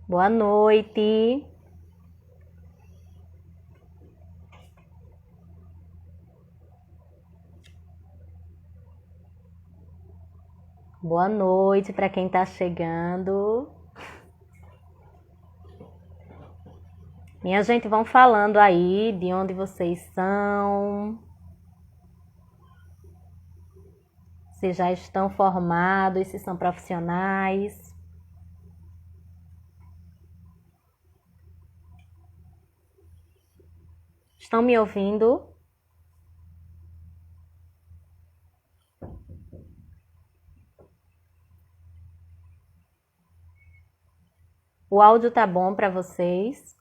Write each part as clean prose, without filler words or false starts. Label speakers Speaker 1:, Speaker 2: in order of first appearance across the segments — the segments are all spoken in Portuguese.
Speaker 1: Boa noite. Boa noite para quem está chegando. Minha gente, vão falando aí de onde vocês são. Se já estão formados, se são profissionais. Estão me ouvindo? O áudio tá bom para vocês?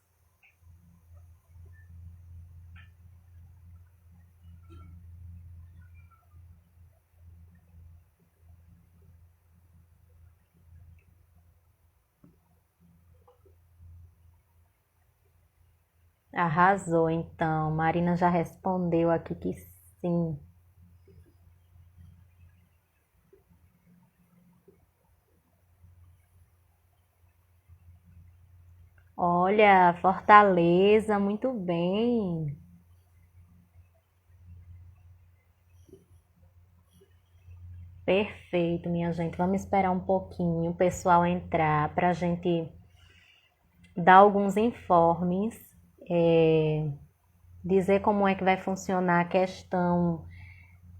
Speaker 1: Arrasou, então. Marina já respondeu aqui que sim. Olha, Fortaleza, muito bem. Perfeito, minha gente. Vamos esperar um pouquinho o pessoal entrar para a gente dar alguns informes, dizer como é que vai funcionar a questão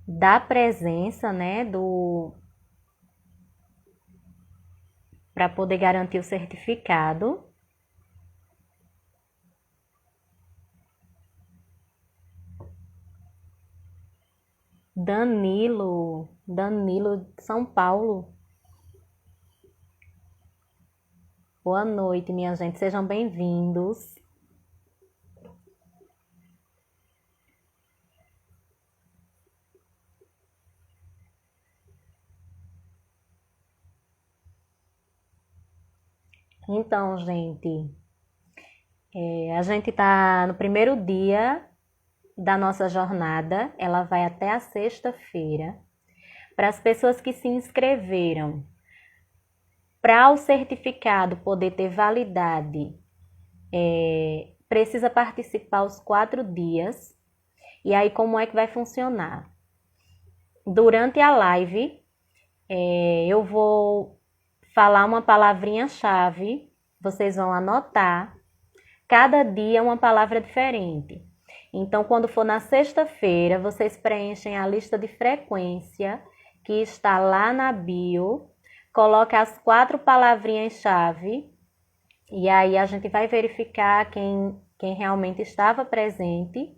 Speaker 1: da presença, né, para poder garantir o certificado. Danilo de São Paulo. Boa noite, minha gente. Sejam bem-vindos. Então, gente, a gente está no primeiro dia da nossa jornada. Ela vai até a sexta-feira. Para as pessoas que se inscreveram, para o certificado poder ter validade, precisa participar os 4 dias. E aí, como é que vai funcionar? Durante a live, eu vou falar uma palavrinha-chave, vocês vão anotar. Cada dia uma palavra diferente. Então, quando for na sexta-feira, vocês preenchem a lista de frequência que está lá na bio, coloca as 4 palavrinhas-chave e aí a gente vai verificar quem realmente estava presente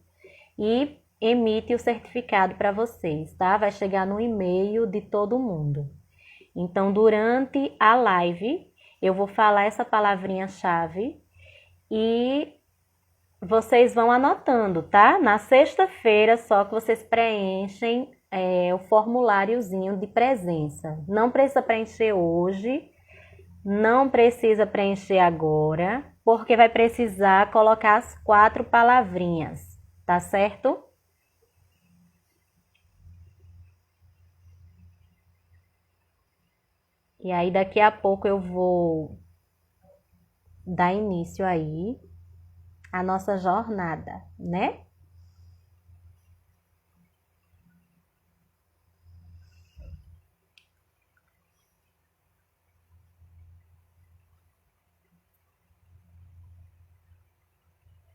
Speaker 1: e emite o certificado para vocês, tá? Vai chegar no e-mail de todo mundo. Então, durante a live, eu vou falar essa palavrinha-chave e vocês vão anotando, tá? Na sexta-feira só que vocês preenchem o formuláriozinho de presença. Não precisa preencher hoje, não precisa preencher agora, porque vai precisar colocar as 4 palavrinhas, tá certo? E aí daqui a pouco eu vou dar início aí à nossa jornada, né?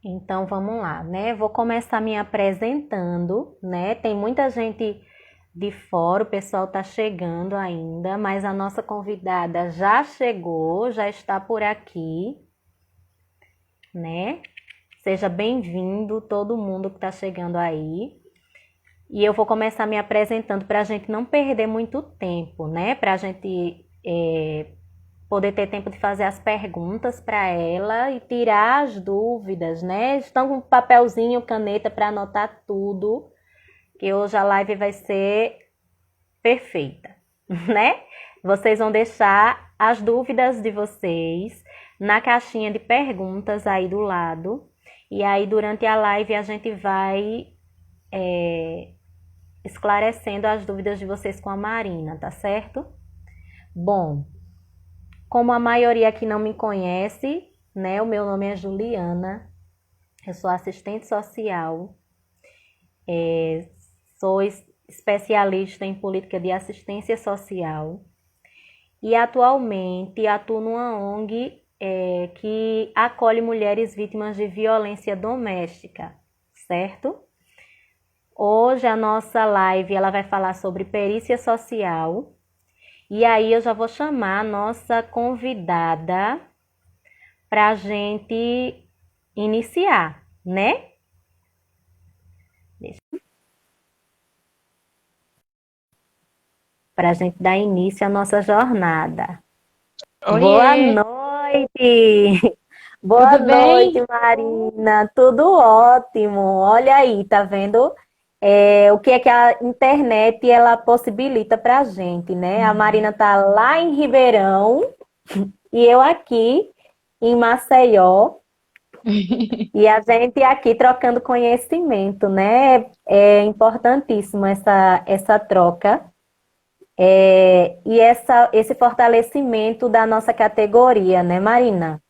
Speaker 1: Então vamos lá, né? Vou começar me apresentando, né? Tem muita gente de fora, o pessoal tá chegando ainda, mas a nossa convidada já chegou, já está por aqui, né? Seja bem-vindo todo mundo que está chegando aí. E eu vou começar me apresentando para a gente não perder muito tempo, né? Para a gente poder ter tempo de fazer as perguntas para ela e tirar as dúvidas, né? Estão com papelzinho, caneta para anotar tudo, que hoje a live vai ser perfeita. né? Vocês vão deixar as dúvidas de vocês na caixinha de perguntas aí do lado. E aí, durante a live, a gente vai esclarecendo as dúvidas de vocês com a Marina, tá certo? Bom, como a maioria aqui não me conhece, né? O meu nome é Juliana, eu sou assistente social, sou especialista em política de assistência social e atualmente atuo numa ONG que acolhe mulheres vítimas de violência doméstica, certo? Hoje a nossa live ela vai falar sobre perícia social e aí eu já vou chamar a nossa convidada para a gente iniciar, né? Para a gente dar início à nossa jornada. Boa
Speaker 2: Oiê,
Speaker 1: noite! Boa
Speaker 2: tudo bem?
Speaker 1: noite, Marina. Tudo ótimo. Olha aí, tá vendo? O que é que a internet ela possibilita para a gente, né? A Marina tá lá em Ribeirão e eu aqui em Maceió. E a gente aqui trocando conhecimento, né? É importantíssimo essa troca. Esse fortalecimento da nossa categoria, né, Marina?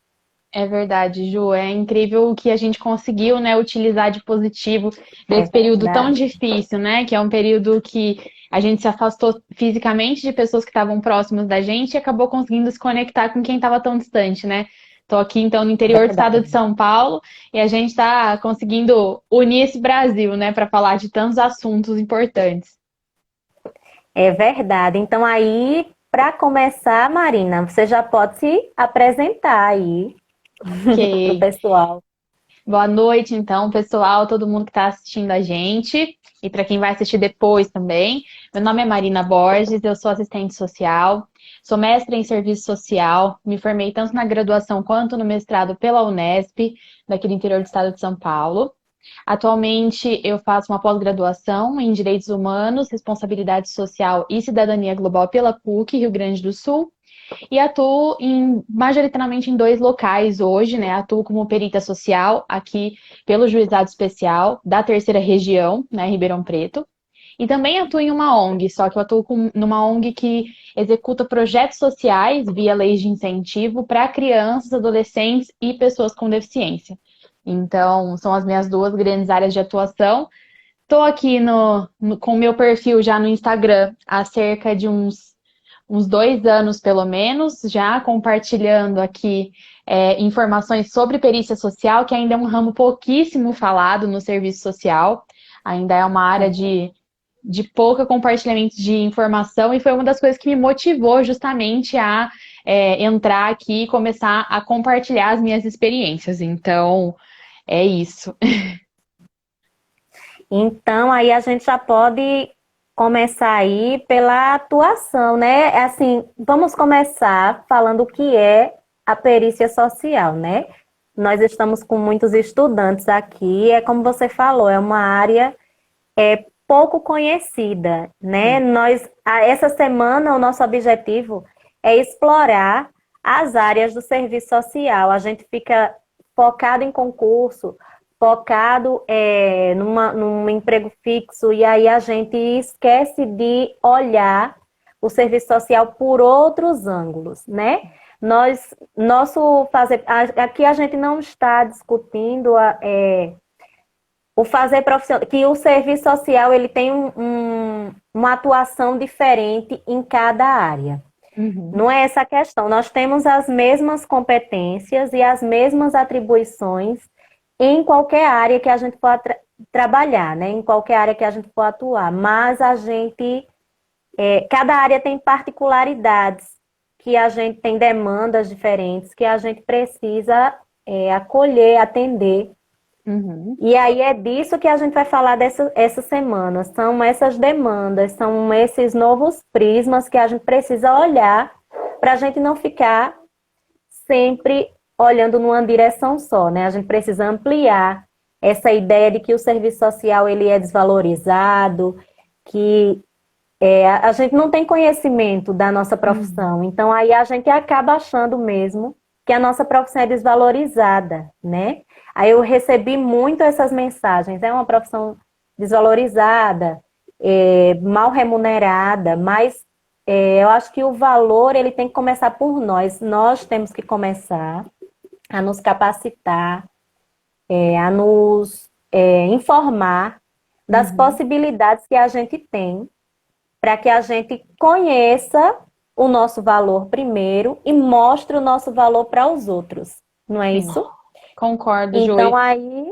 Speaker 2: É verdade, Ju, é incrível o que a gente conseguiu, né, utilizar de positivo
Speaker 1: É
Speaker 2: desse período tão
Speaker 1: verdade.
Speaker 2: difícil, né, que é um período que a gente se afastou fisicamente de pessoas que estavam próximas da gente e acabou conseguindo se conectar com quem estava tão distante, né? Tô aqui então no interior do estado de
Speaker 1: Verdade.
Speaker 2: São Paulo e a gente está conseguindo unir esse Brasil, né, para falar de tantos assuntos importantes.
Speaker 1: É verdade. Então aí, para começar, Marina, você já pode se apresentar aí para o
Speaker 2: Ok.
Speaker 1: pessoal.
Speaker 2: Boa noite, então, pessoal, todo mundo que está assistindo a gente e para quem vai assistir depois também. Meu nome é Marina Borges, eu sou assistente social, sou mestre em serviço social, me formei tanto na graduação quanto no mestrado pela Unesp, daqui do interior do estado de São Paulo. Atualmente, eu faço uma pós-graduação em Direitos Humanos, Responsabilidade Social e Cidadania Global pela PUC, Rio Grande do Sul. E atuo majoritariamente em dois locais hoje, né? Atuo como perita social aqui pelo Juizado Especial da Terceira Região, né, Ribeirão Preto. E também atuo em uma ONG, só que eu atuo numa ONG que executa projetos sociais via leis de incentivo para crianças, adolescentes e pessoas com deficiência. Então, são as minhas duas grandes áreas de atuação. Estou aqui com o meu perfil já no Instagram há cerca de uns 2 anos, pelo menos, já compartilhando aqui informações sobre perícia social, que ainda é um ramo pouquíssimo falado no serviço social, ainda é uma área de pouco compartilhamento de informação, e foi uma das coisas que me motivou justamente a entrar aqui e começar a compartilhar as minhas experiências. Então, é isso.
Speaker 1: Então aí a gente já pode começar aí pela atuação, né? Assim, vamos começar falando o que é a perícia social, né? Nós estamos com muitos estudantes aqui, é como você falou, é uma área pouco conhecida, né? Essa semana, o nosso objetivo é explorar as áreas do serviço social. A gente fica focado em concurso, focado num emprego fixo, e aí a gente esquece de olhar o serviço social por outros ângulos, né? Aqui a gente não está discutindo o fazer profissional, que o serviço social ele tem uma atuação diferente em cada área.
Speaker 2: Uhum,
Speaker 1: Não é essa a questão. Nós temos as mesmas competências e as mesmas atribuições em qualquer área que a gente for trabalhar, né? Em qualquer área que a gente for atuar. Mas cada área tem particularidades, que a gente tem demandas diferentes, que a gente precisa acolher, atender.
Speaker 2: uhum,
Speaker 1: E aí é disso que a gente vai falar essa semana. São essas demandas, são esses novos prismas que a gente precisa olhar para a gente não ficar sempre olhando numa direção só, né? A gente precisa ampliar essa ideia de que o serviço social ele é desvalorizado, que A gente não tem conhecimento da nossa profissão, então aí a gente acaba achando mesmo que a nossa profissão é desvalorizada, né? Aí eu recebi muito essas mensagens, é uma profissão desvalorizada, mal remunerada, mas eu acho que o valor ele tem que começar por nós temos que começar a nos capacitar, a nos informar das possibilidades que a gente tem para que a gente conheça o nosso valor primeiro e mostre o nosso valor para os outros. Não é
Speaker 2: Sim,
Speaker 1: isso?
Speaker 2: concordo,
Speaker 1: Então
Speaker 2: Joy.
Speaker 1: aí,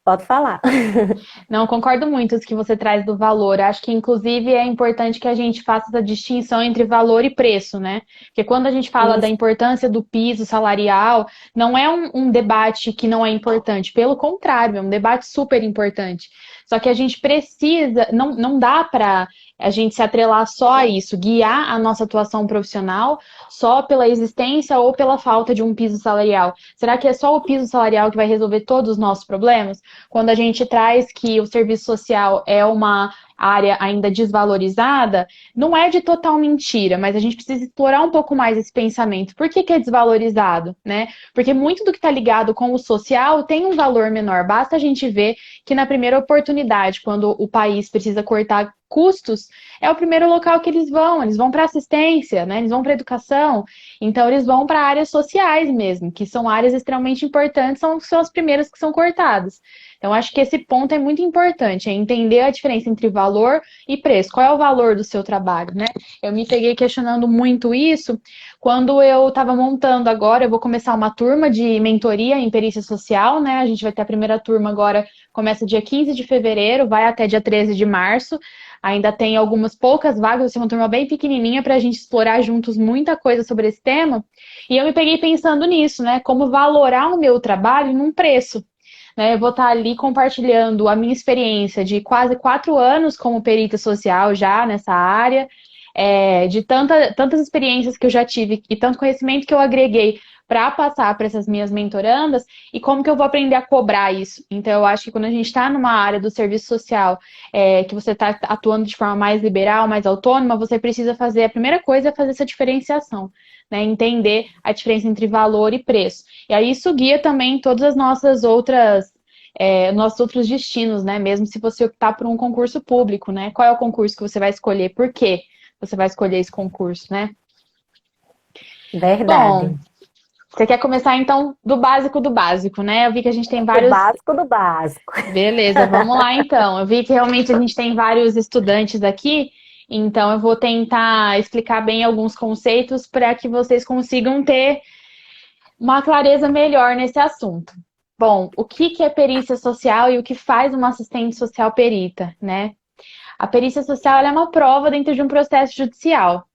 Speaker 1: pode falar.
Speaker 2: Não, concordo muito com o que você traz do valor. Acho que, inclusive, é importante que a gente faça essa distinção entre valor e preço, né? Porque quando a gente fala da
Speaker 1: Isso,
Speaker 2: importância do piso salarial, não é um debate que não é importante. Pelo contrário, é um debate super importante. Só que a gente precisa, não dá para a gente se atrelar só a isso, guiar a nossa atuação profissional só pela existência ou pela falta de um piso salarial. Será que é só o piso salarial que vai resolver todos os nossos problemas? Quando a gente traz que o serviço social é uma área ainda desvalorizada, não é de total mentira, mas a gente precisa explorar um pouco mais esse pensamento. Por que é desvalorizado, né? Porque muito do que está ligado com o social tem um valor menor. Basta a gente ver que na primeira oportunidade, quando o país precisa cortar custos, é o primeiro local que eles vão para assistência, né? Eles vão para educação, então eles vão para áreas sociais mesmo, que são áreas extremamente importantes, são as primeiras que são cortadas. Então, acho que esse ponto é muito importante, é entender a diferença entre valor e preço. Qual é o valor do seu trabalho, né? Eu me peguei questionando muito isso quando eu estava montando agora, eu vou começar uma turma de mentoria em perícia social, né? A gente vai ter a primeira turma agora, começa dia 15 de fevereiro, vai até dia 13 de março. Ainda tem algumas poucas vagas, vai ser uma turma bem pequenininha para a gente explorar juntos muita coisa sobre esse tema. E eu me peguei pensando nisso, né? Como valorar o meu trabalho num preço. Né? Eu vou estar ali compartilhando a minha experiência de quase 4 anos como perita social já nessa área, de tantas experiências que eu já tive e tanto conhecimento que eu agreguei para passar para essas minhas mentorandas e como que eu vou aprender a cobrar isso. Então, eu acho que quando a gente está numa área do serviço social, que você está atuando de forma mais liberal, mais autônoma, você precisa fazer, a primeira coisa é fazer essa diferenciação, né? Entender a diferença entre valor e preço. E aí isso guia também todas as nossas outras nossos outros destinos, né? Mesmo se você optar por um concurso público, né? Qual é o concurso que você vai escolher? Por quê você vai escolher esse concurso, né? Bom,
Speaker 1: verdade.
Speaker 2: você quer começar então do básico, né? Eu vi que a gente tem
Speaker 1: O
Speaker 2: vários.
Speaker 1: básico do básico.
Speaker 2: Beleza, vamos lá então. Eu vi que realmente a gente tem vários estudantes aqui, então eu vou tentar explicar bem alguns conceitos para que vocês consigam ter uma clareza melhor nesse assunto. Bom, o que é perícia social e o que faz uma assistente social perita, né? A perícia social é uma prova dentro de um processo judicial.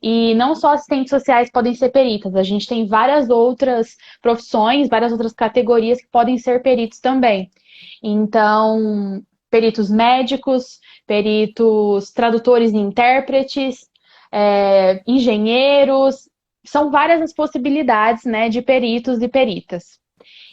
Speaker 2: E não só assistentes sociais podem ser peritas, a gente tem várias outras profissões, várias outras categorias que podem ser peritos também. Então, peritos médicos, peritos tradutores e intérpretes, engenheiros, são várias as possibilidades, né, de peritos e peritas.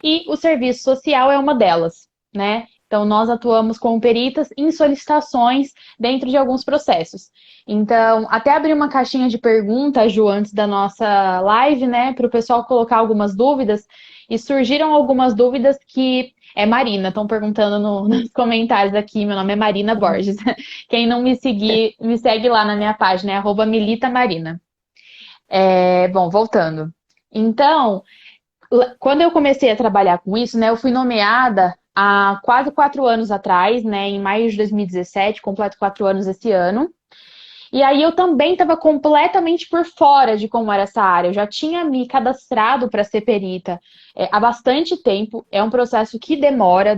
Speaker 2: E o serviço social é uma delas, né? Então, nós atuamos como peritas em solicitações dentro de alguns processos. Então, até abrir uma caixinha de perguntas, Ju, antes da nossa live, né, para o pessoal colocar algumas dúvidas. E surgiram algumas dúvidas que é Marina, estão perguntando nos comentários aqui. Meu nome é Marina Borges. Quem não me seguir, me segue lá na minha página, é @militamarina. Bom, voltando. Então, quando eu comecei a trabalhar com isso, né, eu fui nomeada há quase 4 anos atrás, né, em maio de 2017, completo 4 anos esse ano. E aí eu também estava completamente por fora de como era essa área. Eu já tinha me cadastrado para ser perita há bastante tempo. É um processo que demora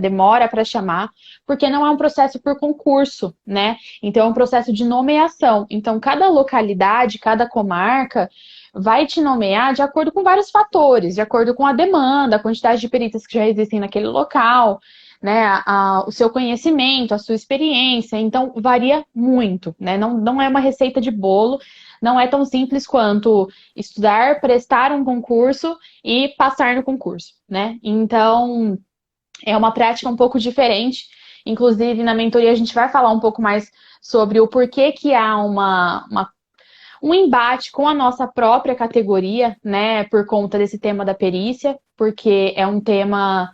Speaker 2: para chamar, porque não é um processo por concurso, né? Então é um processo de nomeação. Então cada localidade, cada comarca vai te nomear de acordo com vários fatores, de acordo com a demanda, a quantidade de peritas que já existem naquele local, né, o seu conhecimento, a sua experiência, então varia muito, né? Não é uma receita de bolo, não é tão simples quanto estudar, prestar um concurso e passar no concurso, né? Então, é uma prática um pouco diferente. Inclusive, na mentoria, a gente vai falar um pouco mais sobre o porquê que há um embate com a nossa própria categoria, né, por conta desse tema da perícia, porque é um tema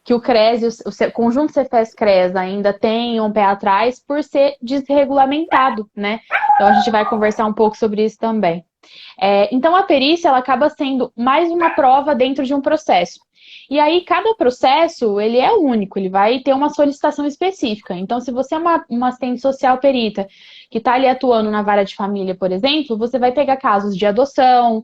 Speaker 2: que o CRES, o conjunto Cefes-CRES ainda tem um pé atrás por ser desregulamentado, né? Então a gente vai conversar um pouco sobre isso também. Então a perícia ela acaba sendo mais uma prova dentro de um processo. E aí cada processo ele é único, ele vai ter uma solicitação específica. Então se você é uma assistente social perita que está ali atuando na vara de família, por exemplo, você vai pegar casos de adoção,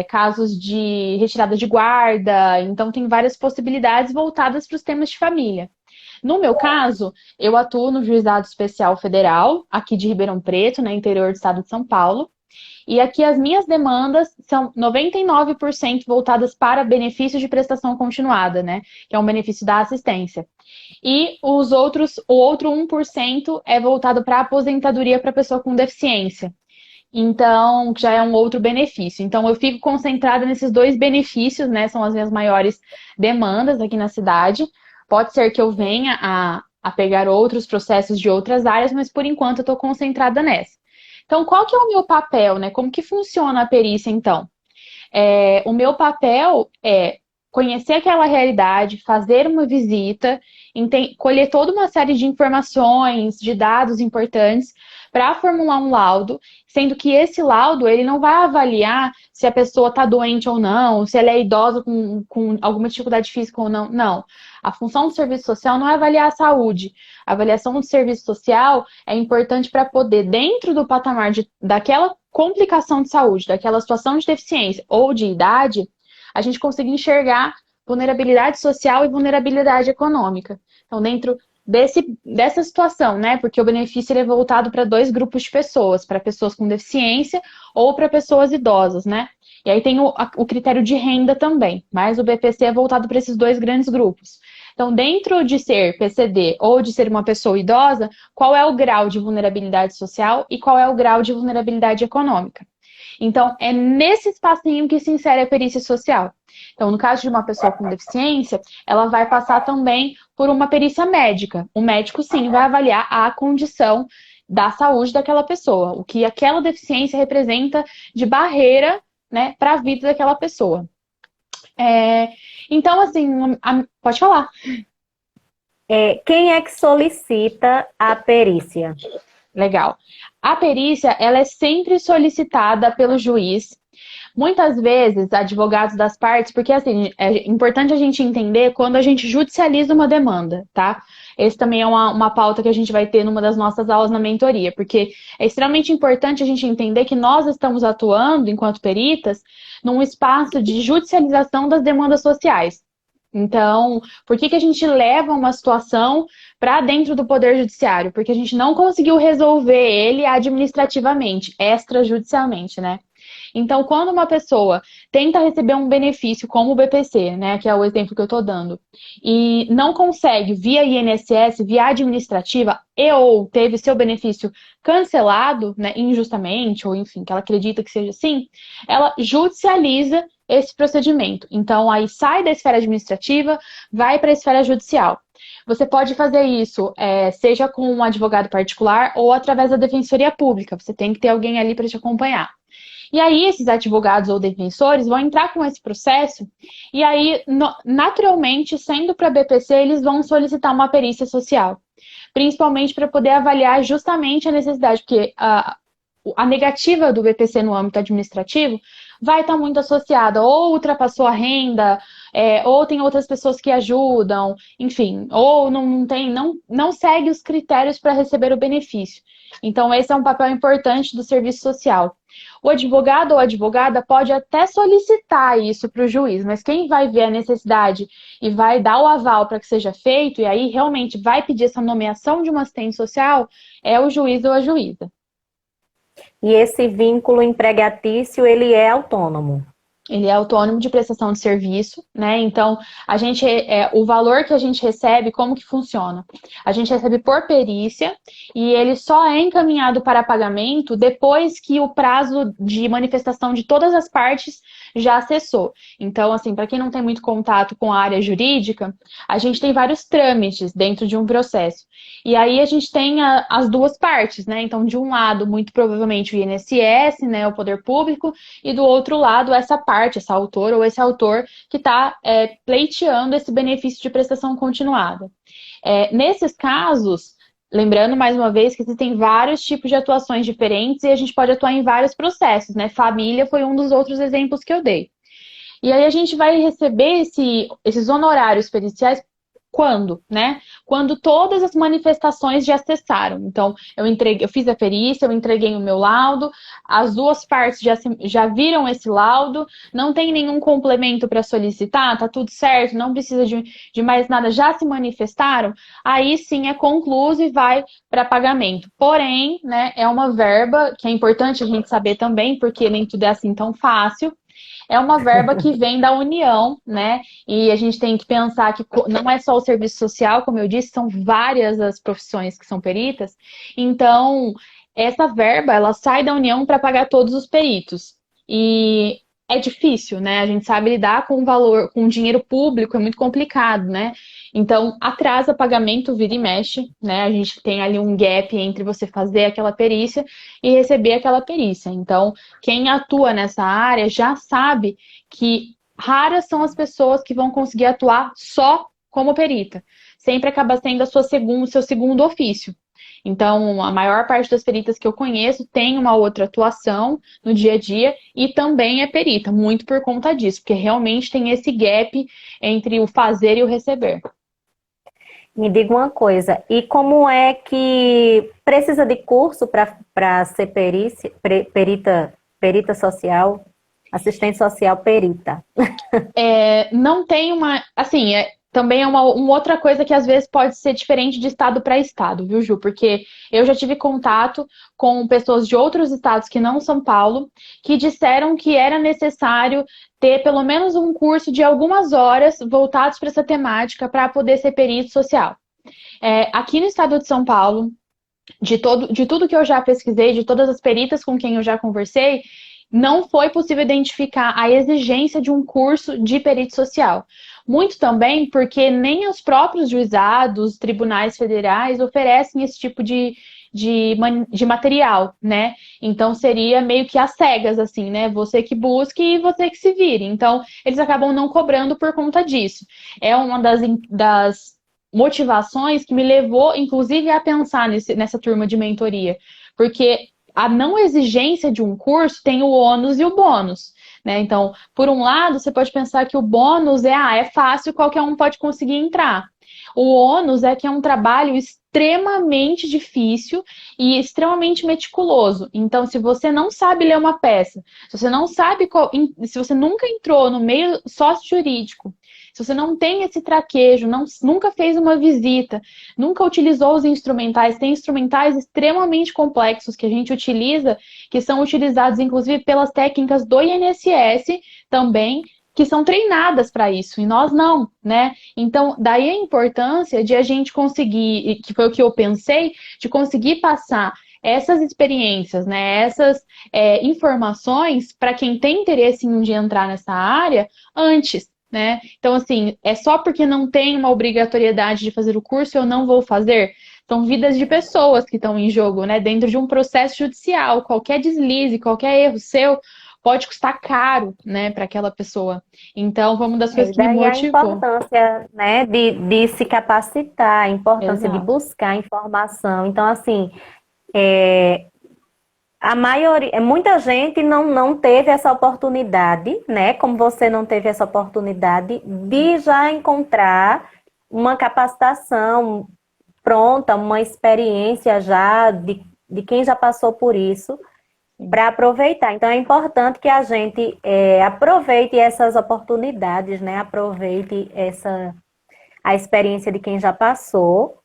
Speaker 2: casos de retirada de guarda, então tem várias possibilidades voltadas para os temas de família. No meu caso, eu atuo no Juizado Especial Federal, aqui de Ribeirão Preto, no interior do estado de São Paulo. E aqui as minhas demandas são 99% voltadas para benefício de prestação continuada, né? Que é um benefício da assistência. E o outro 1% é voltado para aposentadoria para pessoa com deficiência. Então, já é um outro benefício. Então, eu fico concentrada nesses dois benefícios, né? São as minhas maiores demandas aqui na cidade. Pode ser que eu venha a pegar outros processos de outras áreas, mas por enquanto eu estou concentrada nessa. Então, qual que é o meu papel, né? Como que funciona a perícia, então? O meu papel é conhecer aquela realidade, fazer uma visita, colher toda uma série de informações, de dados importantes para formular um laudo, sendo que esse laudo ele não vai avaliar se a pessoa está doente ou não, se ela é idosa com alguma dificuldade física ou não. Não. A função do serviço social não é avaliar a saúde. A avaliação do serviço social é importante para poder, dentro do patamar daquela complicação de saúde, daquela situação de deficiência ou de idade, a gente conseguir enxergar vulnerabilidade social e vulnerabilidade econômica. Então, dentro dessa situação, né? Porque o benefício ele é voltado para dois grupos de pessoas, para pessoas com deficiência ou para pessoas idosas, né? E aí tem o critério de renda também, mas o BPC é voltado para esses dois grandes grupos. Então, dentro de ser PCD ou de ser uma pessoa idosa, qual é o grau de vulnerabilidade social e qual é o grau de vulnerabilidade econômica? Então, é nesse espacinho que se insere a perícia social. Então, no caso de uma pessoa com deficiência, ela vai passar também por uma perícia médica. O médico, sim, vai avaliar a condição da saúde daquela pessoa, o que aquela deficiência representa de barreira, né, para a vida daquela pessoa. Então, assim, pode falar.
Speaker 1: Quem é que solicita a perícia?
Speaker 2: Legal. A perícia, ela é sempre solicitada pelo juiz. Muitas vezes, advogados das partes, porque assim, é importante a gente entender quando a gente judicializa uma demanda, tá? Esse também é uma pauta que a gente vai ter numa das nossas aulas na mentoria, porque é extremamente importante a gente entender que nós estamos atuando, enquanto peritas, num espaço de judicialização das demandas sociais. Então, por que a gente leva uma situação para dentro do Poder Judiciário? Porque a gente não conseguiu resolver ele administrativamente, extrajudicialmente, né? Então, quando uma pessoa tenta receber um benefício como o BPC, né, que é o exemplo que eu estou dando, e não consegue via INSS, via administrativa, ou teve seu benefício cancelado, né, injustamente, ou enfim, que ela acredita que seja assim, ela judicializa esse procedimento. Então, aí sai da esfera administrativa, vai para a esfera judicial. Você pode fazer isso, seja com um advogado particular ou através da Defensoria Pública. Você tem que ter alguém ali para te acompanhar. E aí, esses advogados ou defensores vão entrar com esse processo e aí, naturalmente, sendo para a BPC, eles vão solicitar uma perícia social. Principalmente para poder avaliar justamente a necessidade, porque a negativa do BPC no âmbito administrativo vai estar muito associada, ou ultrapassou a renda, ou tem outras pessoas que ajudam, enfim, ou não segue os critérios para receber o benefício. Então, esse é um papel importante do serviço social. O advogado ou advogada pode até solicitar isso para o juiz, mas quem vai ver a necessidade e vai dar o aval para que seja feito, e aí realmente vai pedir essa nomeação de uma assistente social, é o juiz ou a juíza.
Speaker 1: E esse vínculo empregatício, ele é autônomo?
Speaker 2: Ele é autônomo de prestação de serviço, né? Então, o valor que a gente recebe, como que funciona? A gente recebe por perícia e ele só é encaminhado para pagamento depois que o prazo de manifestação de todas as partes já cessou. Então, assim, para quem não tem muito contato com a área jurídica, a gente tem vários trâmites dentro de um processo. E aí a gente tem as duas partes, né? Então, de um lado, muito provavelmente o INSS, né, o poder público, e do outro lado, essa parte, essa autora ou esse autor que está pleiteando esse benefício de prestação continuada. Nesses casos, lembrando mais uma vez que existem vários tipos de atuações diferentes e a gente pode atuar em vários processos, né? Família foi um dos outros exemplos que eu dei. E aí a gente vai receber esses honorários periciais quando, né? Quando todas as manifestações já cessaram. Então, eu fiz a perícia, eu entreguei o meu laudo, as duas partes já viram esse laudo, não tem nenhum complemento para solicitar, tá tudo certo, não precisa de mais nada, já se manifestaram, aí sim é concluso e vai para pagamento. Porém, né, é uma verba que é importante a gente saber também, porque nem tudo é assim tão fácil. É uma verba que vem da União, né? E a gente tem que pensar que não é só o serviço social, como eu disse, são várias as profissões que são peritas. Então, essa verba, ela sai da União para pagar todos os peritos. E é difícil, né? A gente sabe lidar com valor, com dinheiro público, é muito complicado, né? Então, atrasa pagamento, vira e mexe, né? A gente tem ali um gap entre você fazer aquela perícia e receber aquela perícia. Então, quem atua nessa área já sabe que raras são as pessoas que vão conseguir atuar só como perita. Sempre acaba sendo seu segundo ofício. Então, a maior parte das peritas que eu conheço tem uma outra atuação no dia a dia e também é perita, muito por conta disso, porque realmente tem esse gap entre o fazer e o receber.
Speaker 1: Me diga uma coisa, e como é que precisa de curso para ser perita social, assistente social perita?
Speaker 2: Não tem uma. Assim, também é uma outra coisa que às vezes pode ser diferente de estado para estado, viu, Ju? Porque eu já tive contato com pessoas de outros estados que não São Paulo, que disseram que era necessário ter pelo menos um curso de algumas horas voltados para essa temática para poder ser perito social. Aqui no estado de São Paulo, de tudo que eu já pesquisei, de todas as peritas com quem eu já conversei, não foi possível identificar a exigência de um curso de perito social. Muito também porque nem os próprios juizados, tribunais federais oferecem esse tipo de material, né? Então seria meio que às cegas, assim, né? Você que busque e você que se vire. Então, eles acabam não cobrando por conta disso. É uma das motivações que me levou, inclusive, a pensar nessa turma de mentoria. Porque a não exigência de um curso tem o ônus e o bônus, né? Então, por um lado, você pode pensar que o bônus é fácil, qualquer um pode conseguir entrar. O ônus é que é um trabalho extremamente difícil e extremamente meticuloso. Então, se você não sabe ler uma peça, se você não sabe se você nunca entrou no meio sócio-jurídico, se você não tem esse traquejo, nunca fez uma visita, nunca utilizou os instrumentais, tem instrumentais extremamente complexos que a gente utiliza, que são utilizados inclusive pelas técnicas do INSS também, que são treinadas para isso, e nós não, né? Então, daí a importância de a gente conseguir, que foi o que eu pensei, de conseguir passar essas experiências, né, essas informações para quem tem interesse em um dia entrar nessa área antes, né? Então, assim, é só porque não tem uma obrigatoriedade de fazer o curso eu não vou fazer? São vidas de pessoas que estão em jogo, né? Dentro de um processo judicial, qualquer deslize, qualquer erro seu pode custar caro, né, para aquela pessoa. Então, foi uma das coisas
Speaker 1: E
Speaker 2: que me
Speaker 1: daí a
Speaker 2: motivou.
Speaker 1: importância, né, de se capacitar, a importância de
Speaker 2: Exato.
Speaker 1: buscar informação. Então, assim, a maioria, muita gente não teve essa oportunidade, né? Como você não teve essa oportunidade de já encontrar uma capacitação pronta, uma experiência já de quem já passou por isso para aproveitar. Então é importante que a gente aproveite essas oportunidades, né? Aproveite a experiência de quem já passou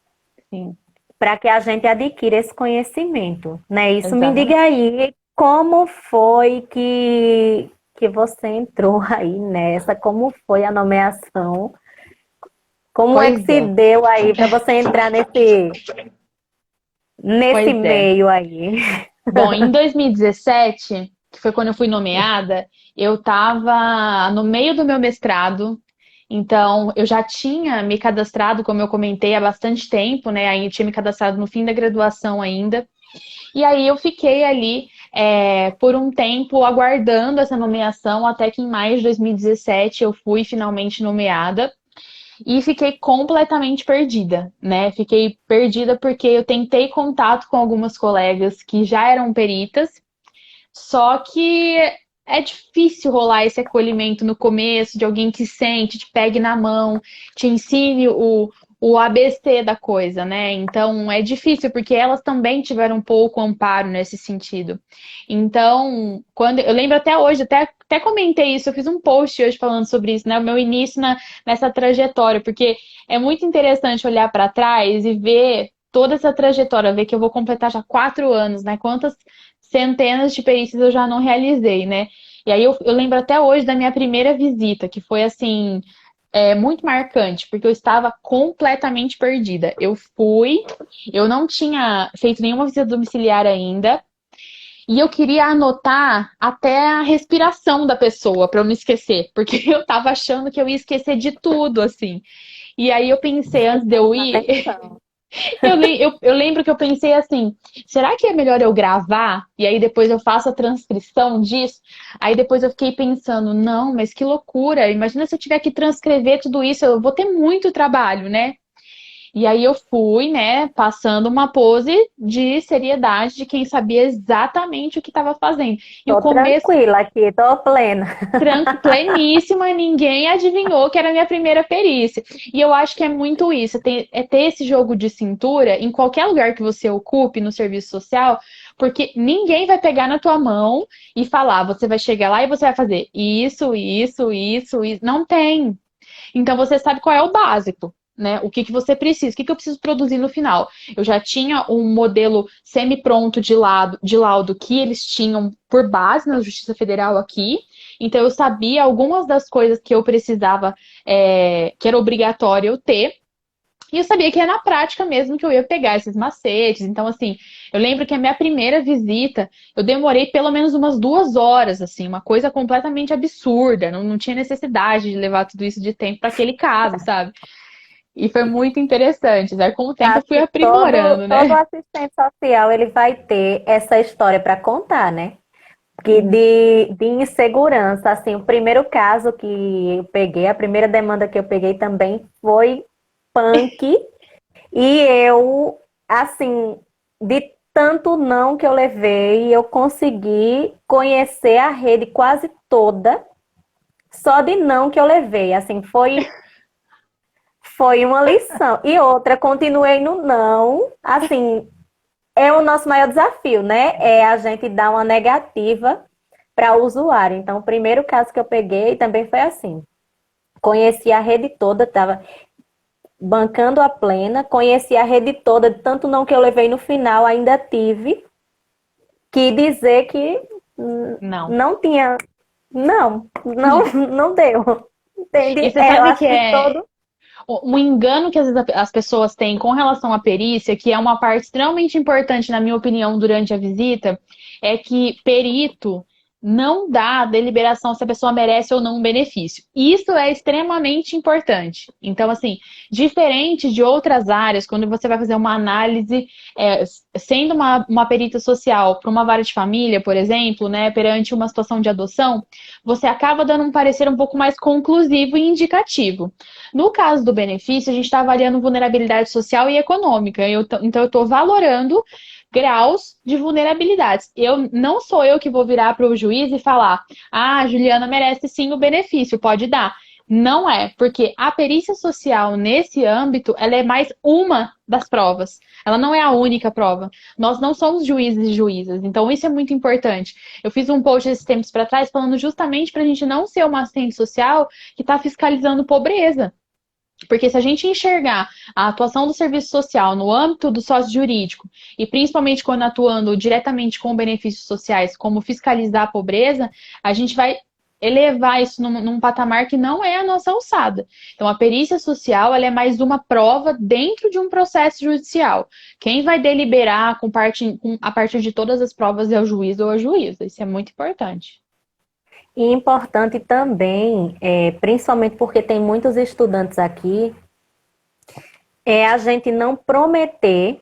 Speaker 2: Sim,
Speaker 1: para que a gente adquira esse conhecimento, né? Isso me diga
Speaker 2: exatamente.
Speaker 1: aí, como foi que que você entrou aí nessa, como foi a nomeação, como é que
Speaker 2: Pois
Speaker 1: se
Speaker 2: é,
Speaker 1: deu aí para você entrar nesse
Speaker 2: pois é.
Speaker 1: meio aí?
Speaker 2: Bom, em 2017, que foi quando eu fui nomeada, eu estava no meio do meu mestrado, então eu já tinha me cadastrado, como eu comentei, há bastante tempo, né? Aí eu tinha me cadastrado no fim da graduação ainda. E aí eu fiquei ali por um tempo aguardando essa nomeação, até que em maio de 2017 eu fui finalmente nomeada. E fiquei completamente perdida, né? Fiquei perdida porque eu tentei contato com algumas colegas que já eram peritas, só que é difícil rolar esse acolhimento no começo de alguém que sente, te pegue na mão, te ensine o ABC da coisa, né? Então é difícil, porque elas também tiveram um pouco amparo nesse sentido. Então, quando eu lembro até hoje, até comentei isso, eu fiz um post hoje falando sobre isso, né? O meu início nessa trajetória, porque é muito interessante olhar para trás e ver toda essa trajetória, ver que eu vou completar já 4 anos, né? Quantas centenas de perícias eu já não realizei, né? E aí eu lembro até hoje da minha primeira visita, que foi assim, muito marcante, porque eu estava completamente perdida. Eu não tinha feito nenhuma visita domiciliar ainda, e eu queria anotar até a respiração da pessoa para eu não esquecer, porque eu estava achando que eu ia esquecer de tudo, assim. E aí eu pensei, antes de eu
Speaker 1: Prestando
Speaker 2: ir,
Speaker 1: atenção.
Speaker 2: eu lembro que eu pensei assim, será que é melhor eu gravar e aí depois eu faço a transcrição disso? Aí depois eu fiquei pensando, não, mas que loucura! Imagina se eu tiver que transcrever tudo isso, eu vou ter muito trabalho, né? E aí eu fui, né, passando uma pose de seriedade de quem sabia exatamente o que estava fazendo. E o
Speaker 1: Tô
Speaker 2: começo
Speaker 1: tranquila aqui, tô plena.
Speaker 2: pleníssima, ninguém adivinhou que era a minha primeira perícia. E eu acho que é muito isso, é ter esse jogo de cintura em qualquer lugar que você ocupe no serviço social, porque ninguém vai pegar na tua mão e falar, você vai chegar lá e você vai fazer isso, isso, isso, isso. Não tem. Então você sabe qual é o básico. Né? O que, que você precisa, o que, que eu preciso produzir no final. Eu já tinha um modelo semi-pronto de laudo que eles tinham por base na Justiça Federal aqui, então eu sabia algumas das coisas que eu precisava, que era obrigatório eu ter, e eu sabia que é na prática mesmo que eu ia pegar esses macetes. Então, assim, eu lembro que a minha primeira visita, eu demorei pelo menos umas 2 horas, assim, uma coisa completamente absurda. Não tinha necessidade de levar tudo isso de tempo para aquele caso, sabe? E foi muito interessante. Aí, com o tempo, eu
Speaker 1: Acho
Speaker 2: fui
Speaker 1: que todo,
Speaker 2: aprimorando,
Speaker 1: todo
Speaker 2: né?
Speaker 1: assistente social ele vai ter essa história para contar, né? Que
Speaker 2: Sim.
Speaker 1: de insegurança, assim, o primeiro caso que eu peguei, a primeira demanda que eu peguei também foi punk, e eu, assim, de tanto não que eu levei, eu consegui conhecer a rede quase toda, só de não que eu levei, assim, foi uma lição. E outra, continuei no não, assim, é o nosso maior desafio, né? É a gente dar uma negativa para o usuário. Então, o primeiro caso que eu peguei também foi assim. Conheci a rede toda, estava bancando a plena, conheci a rede toda, tanto não que eu levei no final, ainda tive que dizer que
Speaker 2: Não.
Speaker 1: não tinha, não deu. Entende?
Speaker 2: E você
Speaker 1: É, eu
Speaker 2: sabe que
Speaker 1: acho que
Speaker 2: é
Speaker 1: todo.
Speaker 2: um engano que às vezes as pessoas têm com relação à perícia, que é uma parte extremamente importante, na minha opinião, durante a visita, é que perito não dá deliberação se a pessoa merece ou não um benefício. Isso é extremamente importante. Então, assim, diferente de outras áreas, quando você vai fazer uma análise, é, sendo uma perita social para uma vara de família, por exemplo, né, perante uma situação de adoção, você acaba dando um parecer um pouco mais conclusivo e indicativo. No caso do benefício, a gente está avaliando vulnerabilidade social e econômica. Então, eu estou valorando graus de vulnerabilidades. Não sou eu que vou virar para o juiz e falar: ah, a Juliana merece sim o benefício, pode dar. Não é, porque a perícia social nesse âmbito, ela é mais uma das provas. Ela não é a única prova. Nós não somos juízes e juízas, então isso é muito importante. Eu fiz um post esses tempos para trás falando justamente para a gente não ser uma assistente social que está fiscalizando pobreza. Porque se a gente enxergar a atuação do serviço social no âmbito do sócio jurídico, e principalmente quando atuando diretamente com benefícios sociais, como fiscalizar a pobreza, a gente vai elevar isso num patamar que não é a nossa alçada. Então, a perícia social, ela é mais uma prova dentro de um processo judicial. Quem vai deliberar a partir de todas as provas é o juiz ou a juíza. Isso é muito importante.
Speaker 1: E importante também, principalmente porque tem muitos estudantes aqui, é a gente não prometer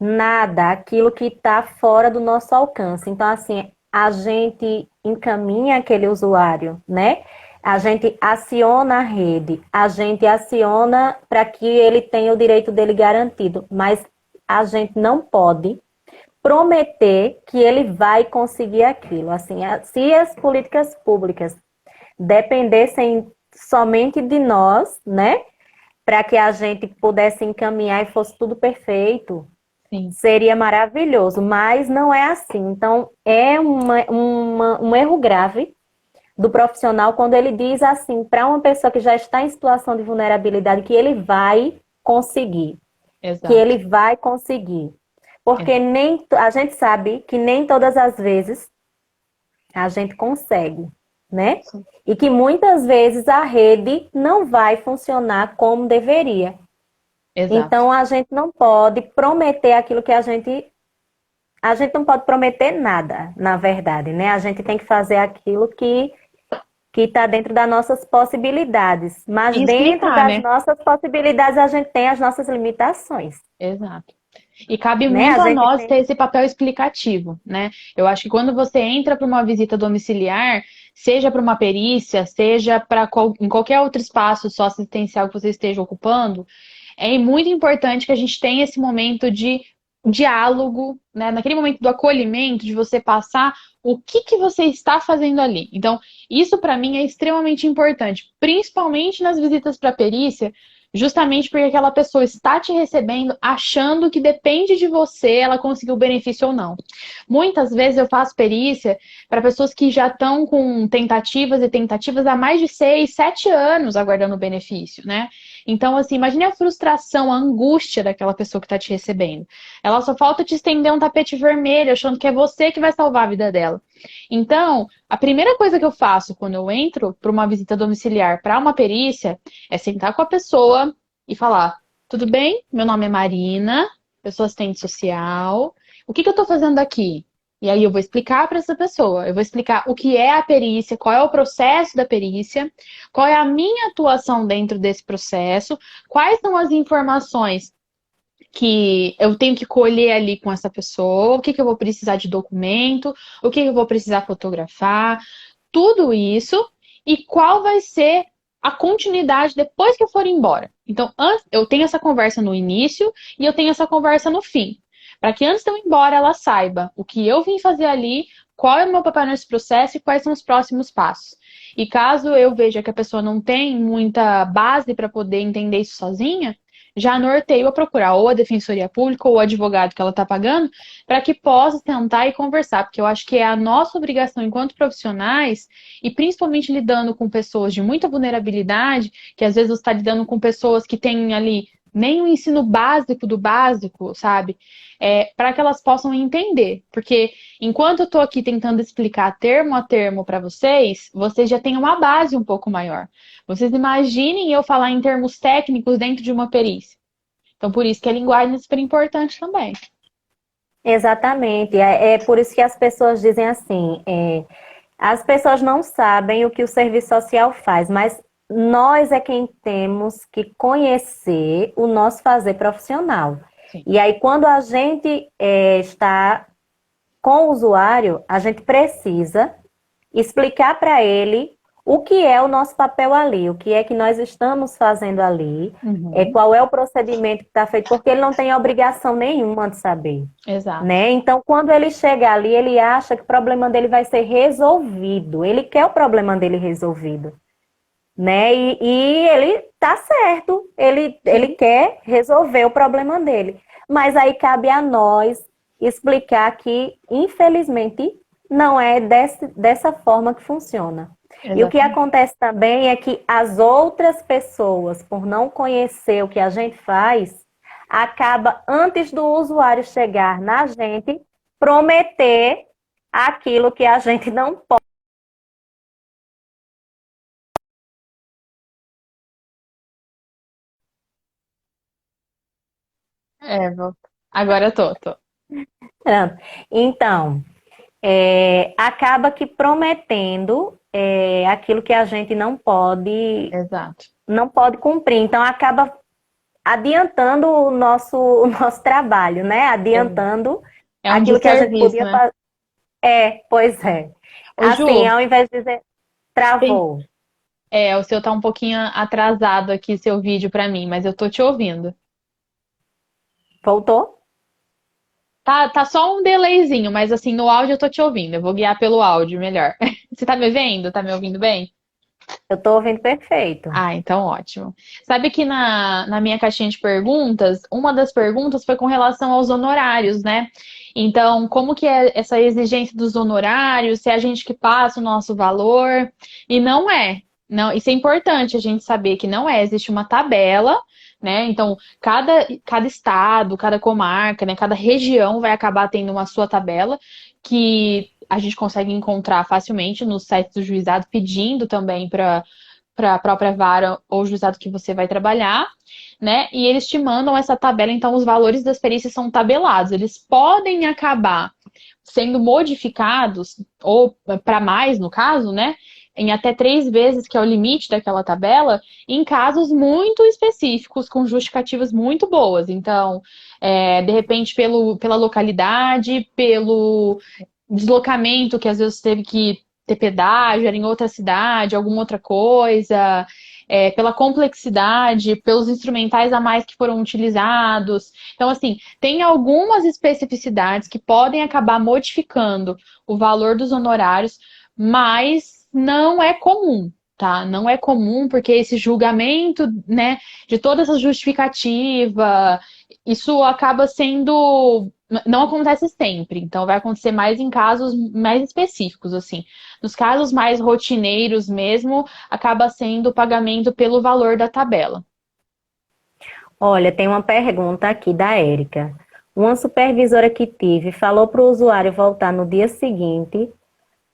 Speaker 1: nada, aquilo que está fora do nosso alcance. Então, assim, a gente encaminha aquele usuário, né? A gente aciona a rede, a gente aciona para que ele tenha o direito dele garantido, mas a gente não pode prometer que ele vai conseguir aquilo. Assim, se as políticas públicas dependessem somente de nós, né, para que a gente pudesse encaminhar e fosse tudo perfeito,
Speaker 2: Sim.
Speaker 1: seria maravilhoso, mas não é assim. Então, é um erro grave do profissional quando ele diz assim, para uma pessoa que já está em situação de vulnerabilidade, que ele vai conseguir, que
Speaker 2: Exato.
Speaker 1: ele vai conseguir. Porque
Speaker 2: Exato.
Speaker 1: a gente sabe que nem todas as vezes a gente consegue, né? E que muitas vezes a rede não vai funcionar como deveria.
Speaker 2: Exato.
Speaker 1: Então a gente não pode prometer aquilo que a gente não pode prometer nada, na verdade, né? A gente tem que fazer aquilo que está dentro das nossas possibilidades. Mas
Speaker 2: E
Speaker 1: dentro
Speaker 2: explicar,
Speaker 1: das
Speaker 2: né?
Speaker 1: nossas possibilidades a gente tem as nossas limitações,
Speaker 2: Exato. E cabe
Speaker 1: né? A
Speaker 2: muito a
Speaker 1: gente
Speaker 2: nós ter
Speaker 1: tem.
Speaker 2: esse papel explicativo, né? Eu acho que quando você entra para uma visita domiciliar, seja para uma perícia, seja em qualquer outro espaço socioassistencial que você esteja ocupando, é muito importante que a gente tenha esse momento de diálogo, né? Naquele momento do acolhimento, de você passar o que você está fazendo ali. Então, isso para mim é extremamente importante, principalmente nas visitas para perícia, justamente porque aquela pessoa está te recebendo achando que depende de você ela conseguir o benefício ou não. Muitas vezes eu faço perícia para pessoas que já estão com tentativas e tentativas há mais de 6, 7 anos aguardando o benefício, né? Então, assim, imagine a frustração, a angústia daquela pessoa que está te recebendo. Ela só falta te estender um tapete vermelho, achando que é você que vai salvar a vida dela. Então, a primeira coisa que eu faço quando eu entro para uma visita domiciliar, para uma perícia, é sentar com a pessoa e falar: tudo bem? Meu nome é Marina, eu sou assistente social. O que eu estou fazendo aqui? E aí eu vou explicar para essa pessoa, eu vou explicar o que é a perícia, qual é o processo da perícia, qual é a minha atuação dentro desse processo, quais são as informações que eu tenho que colher ali com essa pessoa, o que eu vou precisar de documento, o que eu vou precisar fotografar, tudo isso e qual vai ser a continuidade depois que eu for embora. Então, eu tenho essa conversa no início e eu tenho essa conversa no fim. Para que antes de eu ir embora ela saiba o que eu vim fazer ali, qual é o meu papel nesse processo e quais são os próximos passos. E caso eu veja que a pessoa não tem muita base para poder entender isso sozinha, já norteio a procurar ou a defensoria pública ou o advogado que ela está pagando para que possa sentar e conversar, porque eu acho que é a nossa obrigação enquanto profissionais, e principalmente lidando com pessoas de muita vulnerabilidade, que às vezes você está lidando com pessoas que têm ali nem o ensino básico do básico, sabe? Para que elas possam entender. Porque enquanto eu estou aqui tentando explicar termo a termo para vocês, vocês já têm uma base um pouco maior. Vocês imaginem eu falar em termos técnicos dentro de uma perícia. Então, por isso que a linguagem é super importante também.
Speaker 1: Exatamente. É por isso que as pessoas dizem assim, as pessoas não sabem o que o serviço social faz, mas nós é quem temos que conhecer o nosso fazer profissional.
Speaker 2: Sim.
Speaker 1: E aí, quando a gente está com o usuário, a gente precisa explicar para ele o que é o nosso papel ali, o que é que nós estamos fazendo ali,
Speaker 2: Uhum.
Speaker 1: qual é o procedimento que está feito, porque ele não tem obrigação nenhuma de saber.
Speaker 2: Exato.
Speaker 1: Né? Então, quando ele chega ali, ele acha que o problema dele vai ser resolvido. Ele quer o problema dele resolvido, né? E ele tá certo. Ele
Speaker 2: Sim.
Speaker 1: quer resolver o problema dele. Mas aí cabe a nós explicar que, infelizmente, não é dessa forma que funciona. E o que
Speaker 2: Exatamente.
Speaker 1: acontece também é que as outras pessoas, por não conhecer o que a gente faz, acaba, antes do usuário chegar na gente, prometer aquilo que a gente não pode.
Speaker 2: Agora eu tô.
Speaker 1: Pronto. Então, acaba que prometendo aquilo que a gente
Speaker 2: Exato.
Speaker 1: não pode cumprir. Então, acaba adiantando o nosso trabalho, né?
Speaker 2: É,
Speaker 1: Adiantando
Speaker 2: é um
Speaker 1: aquilo que a gente
Speaker 2: desserviço,
Speaker 1: podia
Speaker 2: né?
Speaker 1: fazer. Pois é.
Speaker 2: Ô,
Speaker 1: Assim,
Speaker 2: Ju,
Speaker 1: ao invés de dizer
Speaker 2: tem...
Speaker 1: travou,
Speaker 2: o seu tá um pouquinho atrasado aqui, seu vídeo pra mim, mas eu tô te ouvindo.
Speaker 1: voltou?
Speaker 2: Tá só um delayzinho, mas assim, no áudio eu tô te ouvindo. Eu vou guiar pelo áudio melhor. Você tá me vendo? Tá me ouvindo bem?
Speaker 1: Eu tô ouvindo perfeito.
Speaker 2: Ah, então ótimo. Sabe que na minha caixinha de perguntas, uma das perguntas foi com relação aos honorários, né? Então, como que é essa exigência dos honorários, se é a gente que passa o nosso valor, e não é. Não, isso é importante a gente saber que não é, existe uma tabela, né? Então, cada estado, cada comarca, né, cada região vai acabar tendo uma sua tabela que a gente consegue encontrar facilmente no site do juizado, pedindo também para a própria vara ou juizado que você vai trabalhar, né? E eles te mandam essa tabela, então os valores das perícias são tabelados. Eles podem acabar sendo modificados, ou para mais no caso, né? Em até 3 vezes, que é o limite daquela tabela, em casos muito específicos, com justificativas muito boas. Então, de repente, pela localidade, pelo deslocamento que às vezes teve que ter pedágio, era em outra cidade, alguma outra coisa, pela complexidade, pelos instrumentais a mais que foram utilizados. Então, assim, tem algumas especificidades que podem acabar modificando o valor dos honorários, mas não é comum. Tá? Não é comum, porque esse julgamento, né, de toda essa justificativa, isso acaba sendo. Não acontece sempre, então vai acontecer mais em casos mais específicos, assim. Nos casos mais rotineiros mesmo, acaba sendo o pagamento pelo valor da tabela.
Speaker 1: Olha, tem uma pergunta aqui da Érica. Uma supervisora que tive falou para o usuário voltar no dia seguinte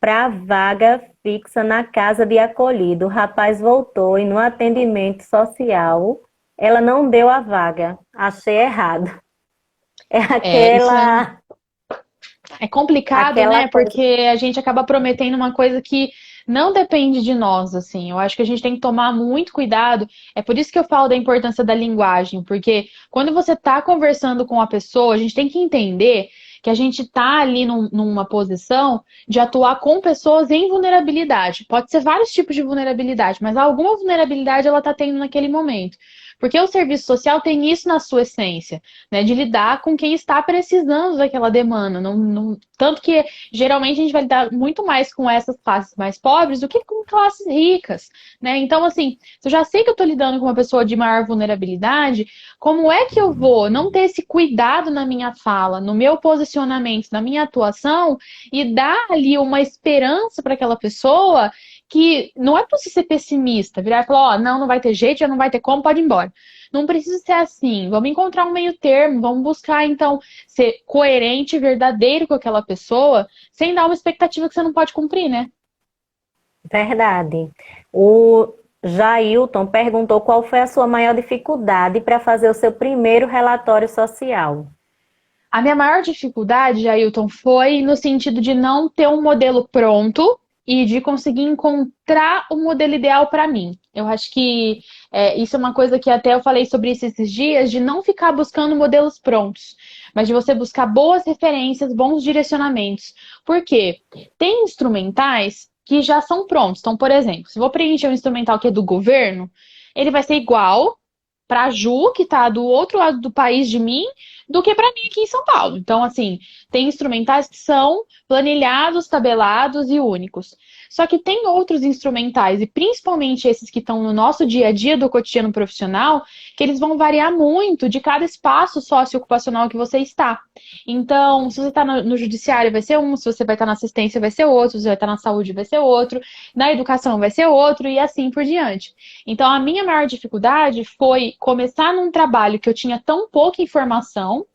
Speaker 1: para a vaga fixa na casa de acolhido. O rapaz voltou e no atendimento social ela não deu a vaga. Achei errado. É
Speaker 2: Isso é complicado,
Speaker 1: aquela
Speaker 2: né?
Speaker 1: coisa.
Speaker 2: Porque a gente acaba prometendo uma coisa que não depende de nós, assim. Eu acho que a gente tem que tomar muito cuidado. É por isso que eu falo da importância da linguagem, porque quando você está conversando com a pessoa, a gente tem que entender que a gente está ali numa posição de atuar com pessoas em vulnerabilidade. Pode ser vários tipos de vulnerabilidade, mas alguma vulnerabilidade ela está tendo naquele momento. Porque o serviço social tem isso na sua essência, né? De lidar com quem está precisando daquela demanda. Tanto que geralmente a gente vai lidar muito mais com essas classes mais pobres do que com classes ricas, né? Então, assim, se eu já sei que eu estou lidando com uma pessoa de maior vulnerabilidade, como é que eu vou não ter esse cuidado na minha fala, no meu posicionamento, na minha atuação e dar ali uma esperança para aquela pessoa que não é para você ser pessimista, virar e falar, ó, não vai ter jeito, já não vai ter como, pode ir embora. Não precisa ser assim. Vamos encontrar um meio termo, vamos buscar, então, ser coerente e verdadeiro com aquela pessoa, sem dar uma expectativa que você não pode cumprir, né?
Speaker 1: Verdade. O Jailton perguntou qual foi a sua maior dificuldade para fazer o seu primeiro relatório social.
Speaker 2: A minha maior dificuldade, Ailton, foi no sentido de não ter um modelo pronto e de conseguir encontrar o modelo ideal para mim. Eu acho que isso é uma coisa que até eu falei sobre isso esses dias, de não ficar buscando modelos prontos, mas de você buscar boas referências, bons direcionamentos. Por quê? Tem instrumentais que já são prontos. Então, por exemplo, se eu vou preencher um instrumental que é do governo, ele vai ser igual para a Ju, que está do outro lado do país de mim, do que para mim aqui em São Paulo. Então, assim, tem instrumentais que são planilhados, tabelados e únicos. Só que tem outros instrumentais, e principalmente esses que estão no nosso dia a dia do cotidiano profissional, que eles vão variar muito de cada espaço socioocupacional que você está. Então, se você está no judiciário, vai ser um, se você vai estar na assistência, vai ser outro, se você vai estar na saúde, vai ser outro, na educação, vai ser outro, e assim por diante. Então, a minha maior dificuldade foi começar num trabalho que eu tinha tão pouca informação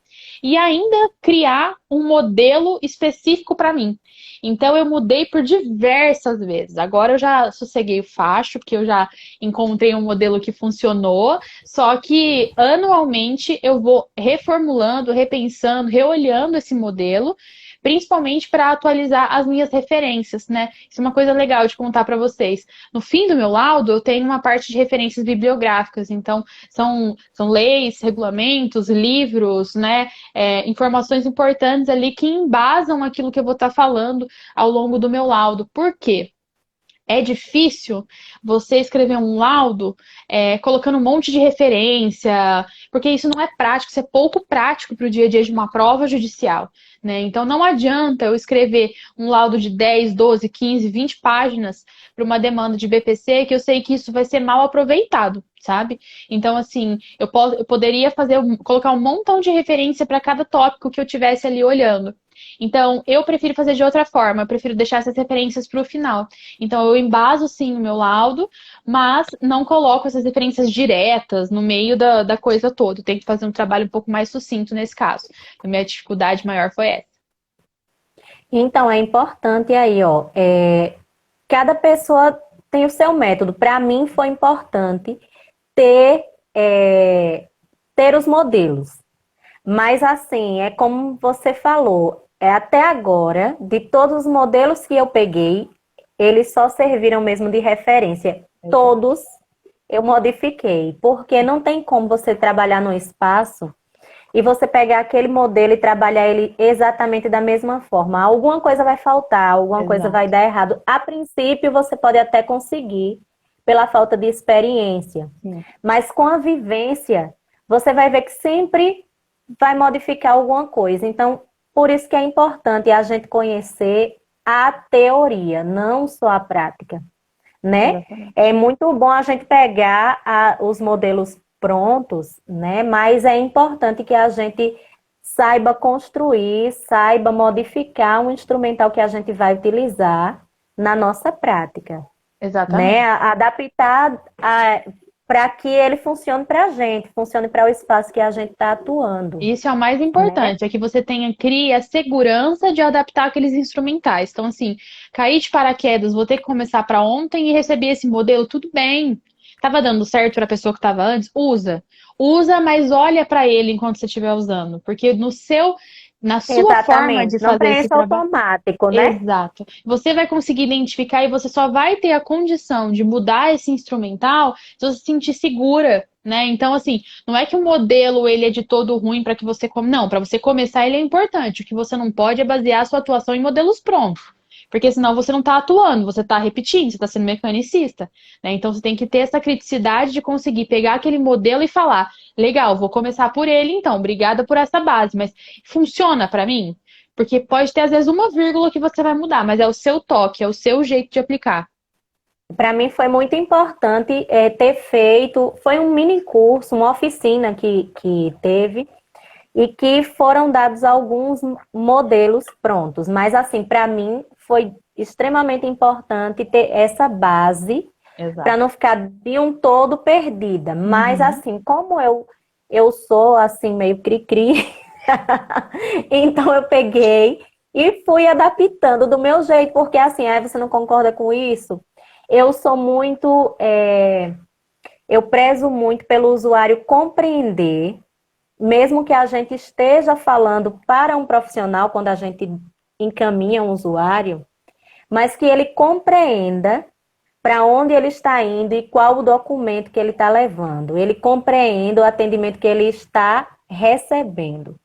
Speaker 2: e ainda criar um modelo específico para mim. Então eu mudei por diversas vezes. Agora eu já sosseguei o facho, porque eu já encontrei um modelo que funcionou, só que anualmente eu vou reformulando, repensando, reolhando esse modelo, principalmente para atualizar as minhas referências, né? Isso é uma coisa legal de contar para vocês. No fim do meu laudo, eu tenho uma parte de referências bibliográficas, então são leis, regulamentos, livros, né? Informações importantes ali que embasam aquilo que eu vou estar falando ao longo do meu laudo. Por quê? É difícil você escrever um laudo colocando um monte de referência, porque isso não é prático, isso é pouco prático para o dia a dia de uma prova judicial, né? Então não adianta eu escrever um laudo de 10, 12, 15, 20 páginas para uma demanda de BPC que eu sei que isso vai ser mal aproveitado, sabe? Então, assim, eu poderia colocar um montão de referência para cada tópico que eu tivesse ali olhando. Então, eu prefiro fazer de outra forma, eu prefiro deixar essas referências para o final. Então, eu embaso sim o meu laudo, mas não coloco essas referências diretas no meio da coisa toda. Eu tenho que fazer um trabalho um pouco mais sucinto nesse caso. A minha dificuldade maior foi essa.
Speaker 1: Então, é importante aí, ó, cada pessoa tem o seu método. Para mim, foi importante ter, ter os modelos. Mas, assim, é como você falou, até agora, de todos os modelos que eu peguei, eles só serviram mesmo de referência. Todos eu modifiquei, porque não tem como você trabalhar no espaço e você pegar aquele modelo e trabalhar ele exatamente da mesma forma. Alguma coisa vai faltar, alguma coisa vai dar errado. A princípio, você pode até conseguir, pela falta de experiência.
Speaker 2: Sim.
Speaker 1: Mas com a vivência, você vai ver que sempre vai modificar alguma coisa. Então, por isso que é importante a gente conhecer a teoria, não só a prática, né?
Speaker 2: Exatamente.
Speaker 1: É muito bom a gente pegar os modelos prontos, né? Mas é importante que a gente saiba construir, saiba modificar um instrumental que a gente vai utilizar na nossa prática,
Speaker 2: Exatamente.
Speaker 1: né? Adaptar para que ele funcione para a gente, funcione para o espaço que a gente está atuando,
Speaker 2: Isso é o mais
Speaker 1: né?
Speaker 2: importante, é que você crie a segurança de adaptar aqueles instrumentais. Então, assim, cair de paraquedas, vou ter que começar para ontem e receber esse modelo, tudo bem. Tava dando certo para a pessoa que estava antes? Usa. Usa, mas olha para ele enquanto você estiver usando, porque na sua forma
Speaker 1: Exatamente.
Speaker 2: de
Speaker 1: Não
Speaker 2: fazer esse
Speaker 1: preencha
Speaker 2: trabalho.
Speaker 1: automático, né?
Speaker 2: Exato. Você vai conseguir identificar e você só vai ter a condição de mudar esse instrumental se você se sentir segura, né? Então, assim, não é que o modelo ele é de todo ruim para que você não, para você começar ele é importante. O que você não pode é basear a sua atuação em modelos prontos. Porque senão você não está atuando, você está repetindo, você está sendo mecanicista, né? Então você tem que ter essa criticidade de conseguir pegar aquele modelo e falar, legal, vou começar por ele então, obrigada por essa base, mas funciona para mim? Porque pode ter, às vezes, uma vírgula que você vai mudar, mas é o seu toque, é o seu jeito de aplicar.
Speaker 1: Para mim foi muito importante ter feito, foi um mini curso, uma oficina que teve, e que foram dados alguns modelos prontos. Mas, assim, para mim foi extremamente importante ter essa base para
Speaker 2: Exato.
Speaker 1: não ficar de um todo perdida. Mas,
Speaker 2: Uhum.
Speaker 1: assim, como eu sou, assim, meio cri-cri, então eu peguei e fui adaptando do meu jeito, porque, assim, você não concorda com isso? Eu sou muito... eu prezo muito pelo usuário compreender, mesmo que a gente esteja falando para um profissional, quando a gente encaminha um usuário, mas que ele compreenda para onde ele está indo e qual o documento que ele está levando. Ele compreenda o atendimento que ele está recebendo.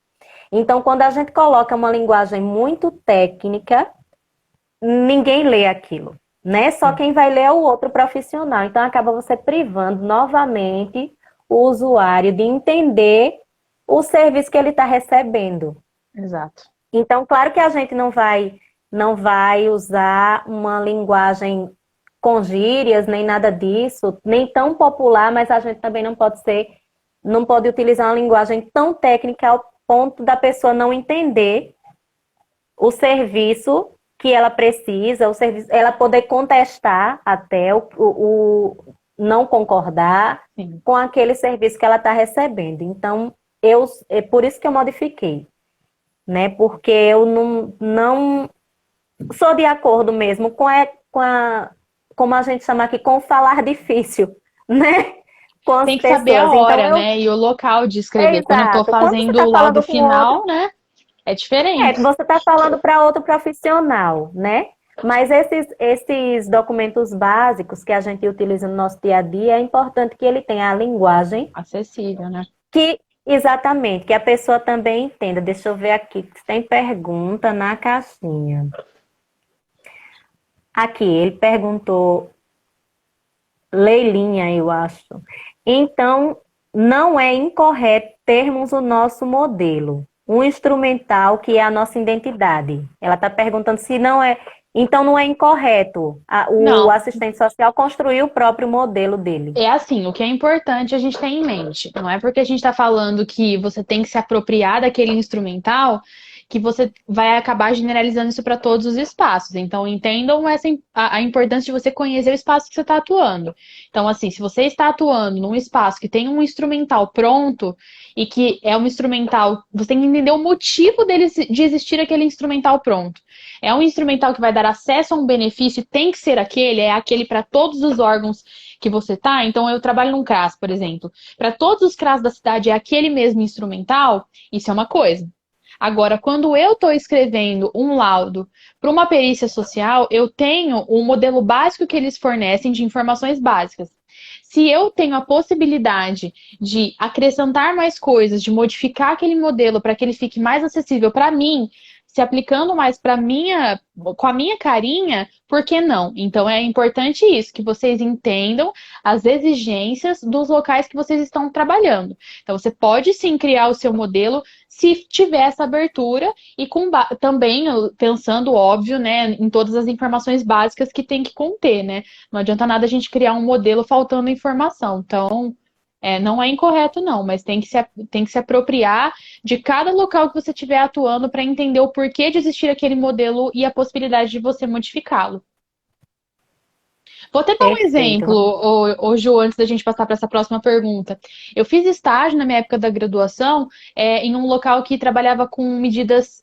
Speaker 1: Então, quando a gente coloca uma linguagem muito técnica, ninguém lê aquilo, né? Só quem vai ler é o outro profissional. Então, acaba você privando novamente o usuário de entender o serviço que ele está recebendo.
Speaker 2: Exato.
Speaker 1: Então, claro que a gente não vai usar uma linguagem com gírias, nem nada disso, nem tão popular, mas a gente também não pode utilizar uma linguagem tão técnica ao ponto da pessoa não entender o serviço que ela precisa, o serviço, ela poder contestar até o não concordar
Speaker 2: Sim.
Speaker 1: com aquele serviço que ela está recebendo. Então, é por isso que eu modifiquei, né? Porque eu não sou de acordo mesmo como a gente chama aqui, com o falar difícil, né? Com as
Speaker 2: Tem que saber a
Speaker 1: pessoas. Então,
Speaker 2: hora, né? E o local de
Speaker 1: é
Speaker 2: escrever. Quando eu tô
Speaker 1: exato. Quando você
Speaker 2: fazendo
Speaker 1: está
Speaker 2: o laudo
Speaker 1: falando com outro,
Speaker 2: final, né? É diferente.
Speaker 1: você está falando para outro profissional, né? Mas esses documentos básicos que a gente utiliza no nosso dia a dia, é importante que ele tenha a linguagem
Speaker 2: Acessível, né?
Speaker 1: que, exatamente, que a pessoa também entenda. Deixa eu ver aqui, se tem pergunta na caixinha. Aqui, ele perguntou, Leilinha, eu acho. Então, não é incorreto termos o nosso modelo, um instrumental que é a nossa identidade. Ela está perguntando se não é. Então, não é incorreto. O
Speaker 2: Não,
Speaker 1: assistente social construiu o próprio modelo dele.
Speaker 2: é assim, o que é importante a gente ter em mente. Não é porque a gente está falando que você tem que se apropriar daquele instrumental que você vai acabar generalizando isso para todos os espaços. Então, entendam a importância de você conhecer o espaço que você está atuando. Então, assim, se você está atuando num espaço que tem um instrumental pronto e que é um instrumental, você tem que entender o motivo de existir aquele instrumental pronto. É um instrumental que vai dar acesso a um benefício, tem que ser aquele, é aquele para todos os órgãos que você tá. Então, eu trabalho num CRAS, por exemplo. Para todos os CRAS da cidade é aquele mesmo instrumental, isso é uma coisa. Agora, quando eu estou escrevendo um laudo para uma perícia social, eu tenho o modelo básico que eles fornecem de informações básicas. Se eu tenho a possibilidade de acrescentar mais coisas, de modificar aquele modelo para que ele fique mais acessível para mim, se aplicando mais com a minha carinha, por que não? Então é importante isso, que vocês entendam as exigências dos locais que vocês estão trabalhando. Então você pode sim criar o seu modelo se tiver essa abertura e também pensando, óbvio, né, em todas as informações básicas que tem que conter, né? Não adianta nada a gente criar um modelo faltando informação. Então, não é incorreto, não, mas tem que se apropriar de cada local que você estiver atuando para entender o porquê de existir aquele modelo e a possibilidade de você modificá-lo. Vou até dar um exemplo,
Speaker 1: Perfeito.
Speaker 2: Ju, antes da gente passar para essa próxima pergunta. Eu fiz estágio na minha época da graduação em um local que trabalhava com medidas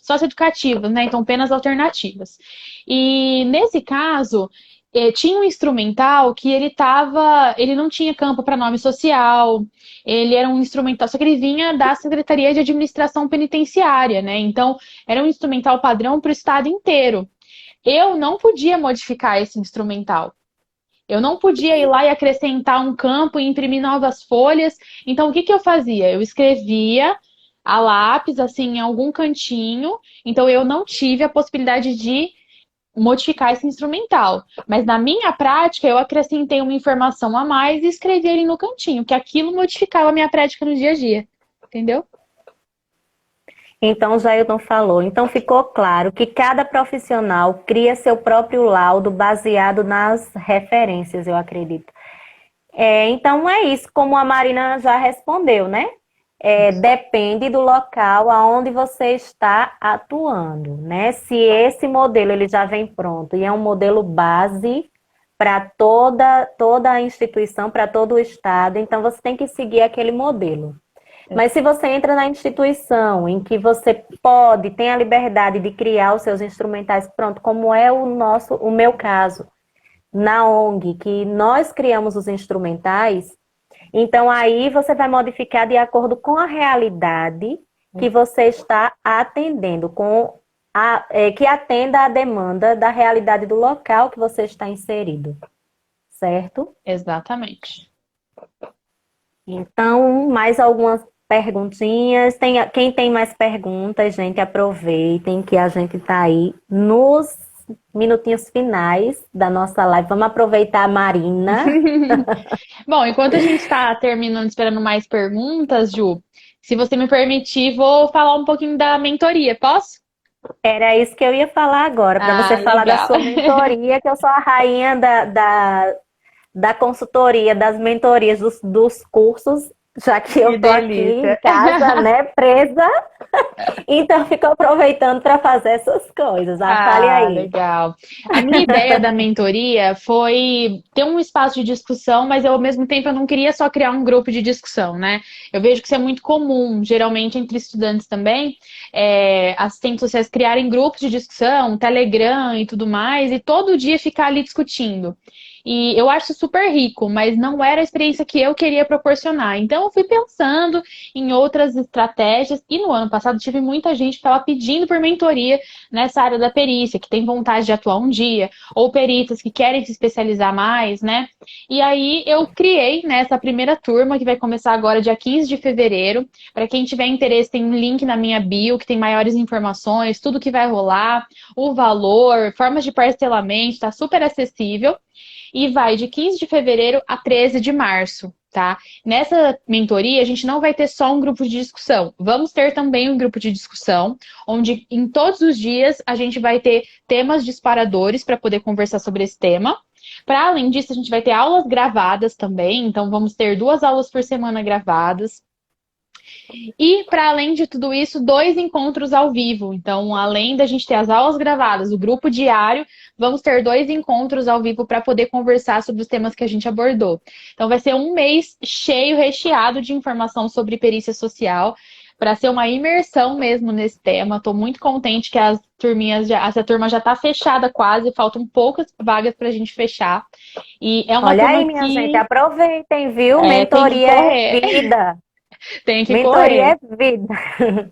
Speaker 2: socioeducativas, né? Então, penas alternativas. E nesse caso, tinha um instrumental que ele não tinha campo para nome social, ele era um instrumental, só que ele vinha da Secretaria de Administração Penitenciária, né? Então, era um instrumental padrão para o estado inteiro. Eu não podia modificar esse instrumental. Eu não podia ir lá e acrescentar um campo e imprimir novas folhas. Então, o que eu fazia? Eu escrevia a lápis, assim, em algum cantinho. Então, eu não tive a possibilidade de modificar esse instrumental. Mas na minha prática, eu acrescentei uma informação a mais e escrevi ele no cantinho, que aquilo modificava a minha prática no dia a dia. Entendeu?
Speaker 1: Então, Jailton falou. Então, ficou claro que cada profissional cria seu próprio laudo baseado nas referências, eu acredito. Então, é isso, como a Marina já respondeu, né? Depende do local aonde você está atuando, né? Se esse modelo ele já vem pronto e é um modelo base para toda a instituição, para todo o estado, então você tem que seguir aquele modelo. Mas se você entra na instituição em que você tem a liberdade de criar os seus instrumentais, pronto, como é o meu caso, na ONG, que nós criamos os instrumentais, então aí você vai modificar de acordo com a realidade que você está atendendo, que atenda à demanda da realidade do local que você está inserido, certo?
Speaker 2: Exatamente.
Speaker 1: Então, mais algumas perguntinhas. Quem tem mais perguntas, gente, aproveitem que a gente está aí nos minutinhos finais da nossa live. Vamos aproveitar a Marina.
Speaker 2: Bom, enquanto a gente está terminando, esperando mais perguntas, Ju, se você me permitir, vou falar um pouquinho da mentoria, posso?
Speaker 1: Era isso que eu ia falar agora, para
Speaker 2: Ah,
Speaker 1: você falar da
Speaker 2: legal.
Speaker 1: sua mentoria, que eu sou a rainha da consultoria, das mentorias, dos cursos. Já que
Speaker 2: Que
Speaker 1: eu tô aqui em
Speaker 2: delícia.
Speaker 1: casa, né, presa, então fico aproveitando para fazer essas coisas. Ah, fale
Speaker 2: Ah,
Speaker 1: aí.
Speaker 2: legal. A minha ideia da mentoria foi ter um espaço de discussão, mas ao mesmo tempo eu não queria só criar um grupo de discussão, né? Eu vejo que isso é muito comum, geralmente entre estudantes também, assistentes sociais criarem grupos de discussão, Telegram e tudo mais, e todo dia ficar ali discutindo. E eu acho super rico, mas não era a experiência que eu queria proporcionar. Então eu fui pensando em outras estratégias, e no ano passado tive muita gente que estava pedindo por mentoria nessa área da perícia, que tem vontade de atuar um dia, ou peritas que querem se especializar mais, né? E aí eu criei, né, essa primeira turma, que vai começar agora dia 15 de fevereiro. Para quem tiver interesse, tem um link na minha bio, que tem maiores informações, tudo que vai rolar, o valor, formas de parcelamento, está super acessível. E vai de 15 de fevereiro a 13 de março. Tá? Nessa mentoria, a gente não vai ter só um grupo de discussão. Vamos ter também um grupo de discussão, onde em todos os dias a gente vai ter temas disparadores para poder conversar sobre esse tema. Para além disso, a gente vai ter aulas gravadas também, então vamos ter 2 aulas por semana gravadas. E, para além de tudo isso, 2 encontros ao vivo. Então, além da gente ter as aulas gravadas, o grupo diário, vamos ter 2 encontros ao vivo para poder conversar sobre os temas que a gente abordou. Então, vai ser um mês cheio, recheado de informação sobre perícia social, para ser uma imersão mesmo nesse tema. Estou muito contente que as turminhas, essa turma já está fechada quase, faltam poucas vagas para a gente fechar. E é uma
Speaker 1: Olha
Speaker 2: turma
Speaker 1: aí, minha gente,
Speaker 2: que
Speaker 1: aproveitem, viu?
Speaker 2: tem que
Speaker 1: Mentoria é
Speaker 2: correr,
Speaker 1: vida.
Speaker 2: tem que
Speaker 1: Mentoria
Speaker 2: correr.
Speaker 1: é vida.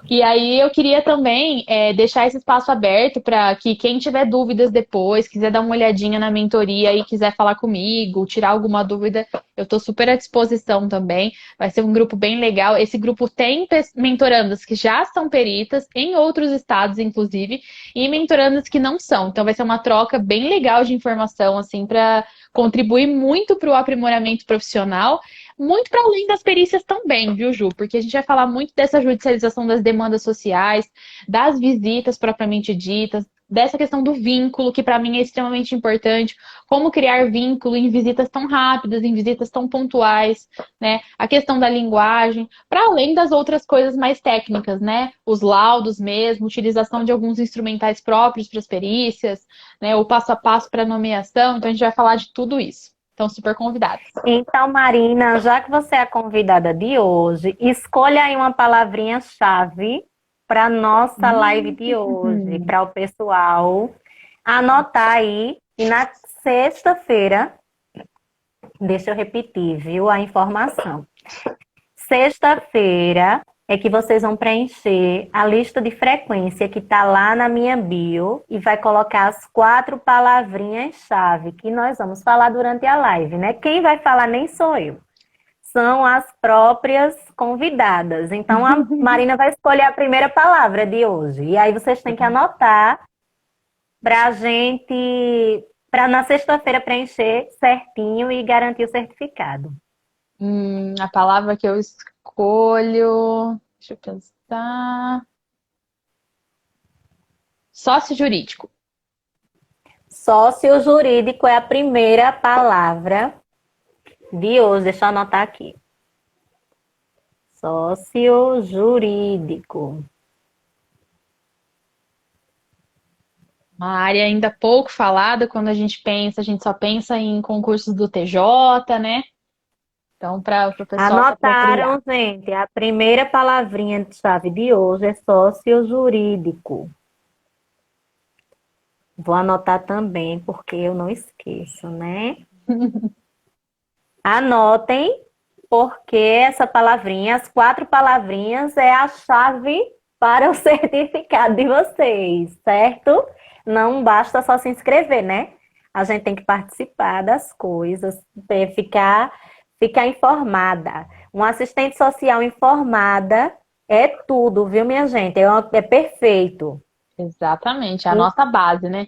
Speaker 2: E aí eu queria também deixar esse espaço aberto para que quem tiver dúvidas depois, quiser dar uma olhadinha na mentoria e quiser falar comigo, tirar alguma dúvida, eu estou super à disposição também. Vai ser um grupo bem legal. Esse grupo tem mentorandas que já são peritas, em outros estados, inclusive, e mentorandas que não são. Então vai ser uma troca bem legal de informação, assim, para contribuir muito para o aprimoramento profissional, muito para além das perícias também, viu, Ju? Porque a gente vai falar muito dessa judicialização das demandas sociais, das visitas propriamente ditas, dessa questão do vínculo, que para mim é extremamente importante, como criar vínculo em visitas tão rápidas, em visitas tão pontuais, né? A questão da linguagem, para além das outras coisas mais técnicas, né? Os laudos mesmo, utilização de alguns instrumentais próprios para as perícias, né? O passo a passo para nomeação. Então a gente vai falar de tudo isso. Então, super convidados.
Speaker 1: Então, Marina, já que você é a convidada de hoje, escolha aí uma palavrinha-chave para nossa live de hoje, para o pessoal anotar aí. E na sexta-feira, deixa eu repetir, viu, a informação. Sexta-feira é que vocês vão preencher a lista de frequência que está lá na minha bio e vai colocar as 4 palavrinhas-chave que nós vamos falar durante a live, né? Quem vai falar nem sou eu. São as próprias convidadas. Então, a Marina vai escolher a primeira palavra de hoje. E aí vocês têm que anotar para a gente, para na sexta-feira preencher certinho e garantir o certificado.
Speaker 2: A palavra que eu escolho. Deixa eu pensar. Sócio jurídico.
Speaker 1: Sócio jurídico é a primeira palavra de hoje. Deixa eu anotar aqui. Sócio jurídico.
Speaker 2: Uma área ainda pouco falada, quando a gente pensa, a gente só pensa em concursos do TJ, né? Então, para o pessoal se apropriar.
Speaker 1: Anotaram, gente? A primeira palavrinha-chave de hoje é sócio jurídico. Vou anotar também, porque eu não esqueço, né? Anotem, porque essa palavrinha, as 4 palavrinhas, é a chave para o certificado de vocês, certo? Não basta só se inscrever, né? A gente tem que participar das coisas, ficar informada. Uma assistente social informada é tudo, viu, minha gente? É perfeito.
Speaker 2: Exatamente, é a nossa base, né?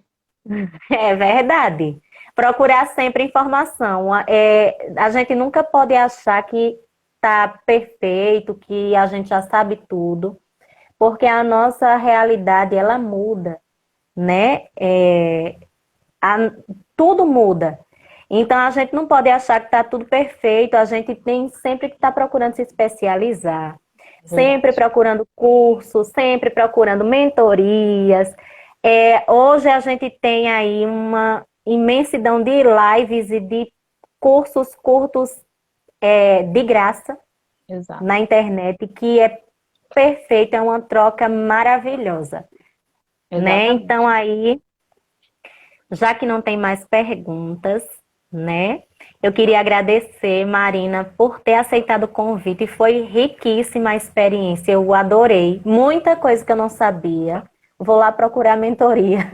Speaker 1: É verdade. Procurar sempre informação. A gente nunca pode achar que está perfeito, que a gente já sabe tudo, porque a nossa realidade ela muda, né? Tudo muda. Então a gente não pode achar que está tudo perfeito, a gente tem sempre que estar procurando se especializar, sempre
Speaker 2: Verdade.
Speaker 1: procurando cursos, sempre procurando mentorias. Hoje a gente tem aí uma imensidão de lives e de cursos curtos de graça
Speaker 2: Exato.
Speaker 1: na internet, que é perfeito, é uma troca maravilhosa, né? Então
Speaker 2: Exatamente.
Speaker 1: aí, já que não tem mais perguntas, né? Eu queria agradecer, Marina, por ter aceitado o convite. Foi riquíssima a experiência, eu adorei. Muita coisa que eu não sabia. Vou lá procurar mentoria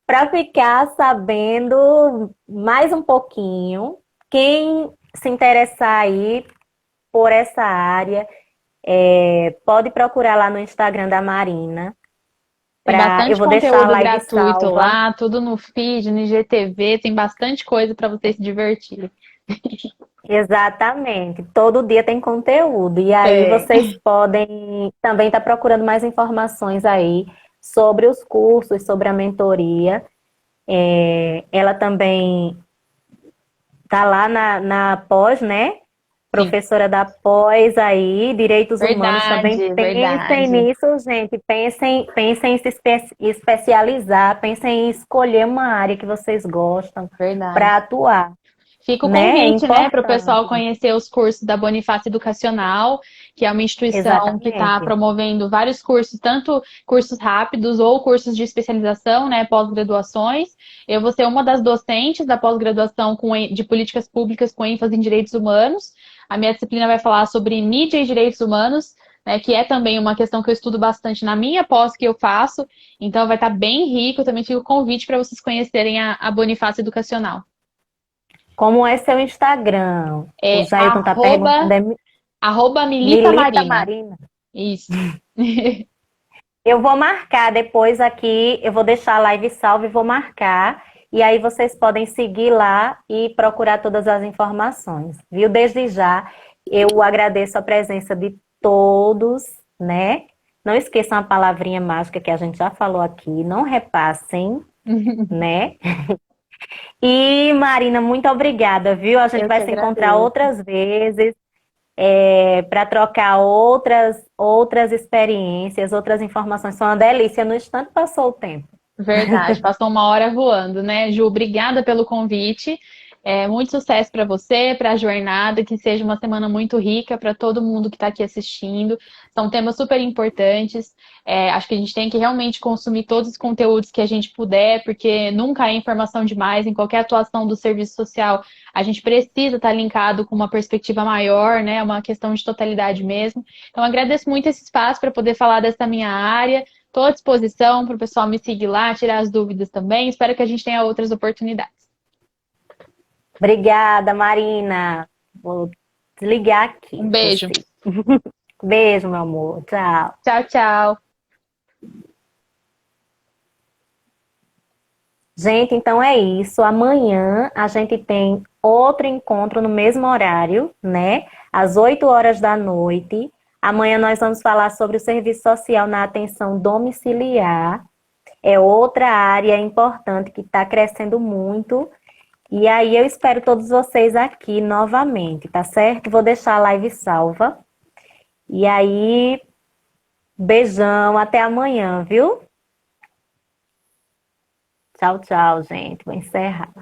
Speaker 1: para ficar sabendo mais um pouquinho. Quem se interessar aí por essa área, pode procurar lá no Instagram da Marina.
Speaker 2: Tem
Speaker 1: Eu
Speaker 2: bastante
Speaker 1: vou deixar a
Speaker 2: conteúdo
Speaker 1: live
Speaker 2: gratuito
Speaker 1: salva.
Speaker 2: lá, tudo no feed, no IGTV, tem bastante coisa para vocês se divertirem.
Speaker 1: Exatamente. Todo dia tem conteúdo. E aí
Speaker 2: Tem.
Speaker 1: vocês podem também estar procurando mais informações aí sobre os cursos, sobre a mentoria. Ela também está lá na pós, né?
Speaker 2: Sim,
Speaker 1: Professora da pós aí, Direitos Humanos, também
Speaker 2: verdade,
Speaker 1: pensem
Speaker 2: verdade,
Speaker 1: nisso, gente. Pensem em se especializar, pensem em escolher uma área que vocês gostam
Speaker 2: verdade.
Speaker 1: para atuar,
Speaker 2: Fica o
Speaker 1: né? É
Speaker 2: convite, né, para o pessoal
Speaker 1: importante.
Speaker 2: conhecer os cursos da Bonifácio Educacional, que é uma instituição que está
Speaker 1: Exatamente.
Speaker 2: promovendo vários cursos, tanto cursos rápidos ou cursos de especialização, né, pós-graduações. Eu vou ser uma das docentes da pós-graduação de políticas públicas com ênfase em direitos humanos. A minha disciplina vai falar sobre mídia e direitos humanos, né, que é também uma questão que eu estudo bastante na minha pós que eu faço. Então vai estar bem rico. Também fica o convite para vocês conhecerem a Bonifácio Educacional.
Speaker 1: Como é seu Instagram? O
Speaker 2: É
Speaker 1: Jailton tá perguntando,
Speaker 2: arroba Milita
Speaker 1: Milita
Speaker 2: Marina.
Speaker 1: Marina?
Speaker 2: Isso.
Speaker 1: Eu vou marcar depois aqui, eu vou deixar a live salva e vou marcar. E aí vocês podem seguir lá e procurar todas as informações, viu? Desde já, eu agradeço a presença de todos, né? Não esqueçam a palavrinha mágica que a gente já falou aqui, não repassem, né? E Marina, muito obrigada, viu? A gente
Speaker 2: Eu que
Speaker 1: vai se encontrar
Speaker 2: agradeço.
Speaker 1: outras vezes. Para trocar outras experiências, outras informações. Foi uma delícia. No instante passou o tempo.
Speaker 2: Verdade, passou uma hora voando, né, Ju? Obrigada pelo convite. Muito sucesso para você, para a jornada, que seja uma semana muito rica para todo mundo que está aqui assistindo. São temas super importantes. Acho que a gente tem que realmente consumir todos os conteúdos que a gente puder, porque nunca é informação demais. Em qualquer atuação do serviço social, a gente precisa estar linkado com uma perspectiva maior, né? Uma questão de totalidade mesmo. Então, agradeço muito esse espaço para poder falar dessa minha área. Estou à disposição para o pessoal me seguir lá, tirar as dúvidas também. Espero que a gente tenha outras oportunidades.
Speaker 1: Obrigada, Marina. Vou desligar
Speaker 2: Um
Speaker 1: aqui
Speaker 2: beijo.
Speaker 1: você. Beijo, meu amor. Tchau.
Speaker 2: Tchau, tchau.
Speaker 1: Gente, então é isso. Amanhã a gente tem outro encontro no mesmo horário, né? Às 8 horas da noite. Amanhã nós vamos falar sobre o serviço social na atenção domiciliar. É outra área importante que está crescendo muito. E aí eu espero todos vocês aqui novamente, tá certo? Vou deixar a live salva. E aí, beijão, até amanhã, viu? Tchau, tchau, gente. Vou encerrar.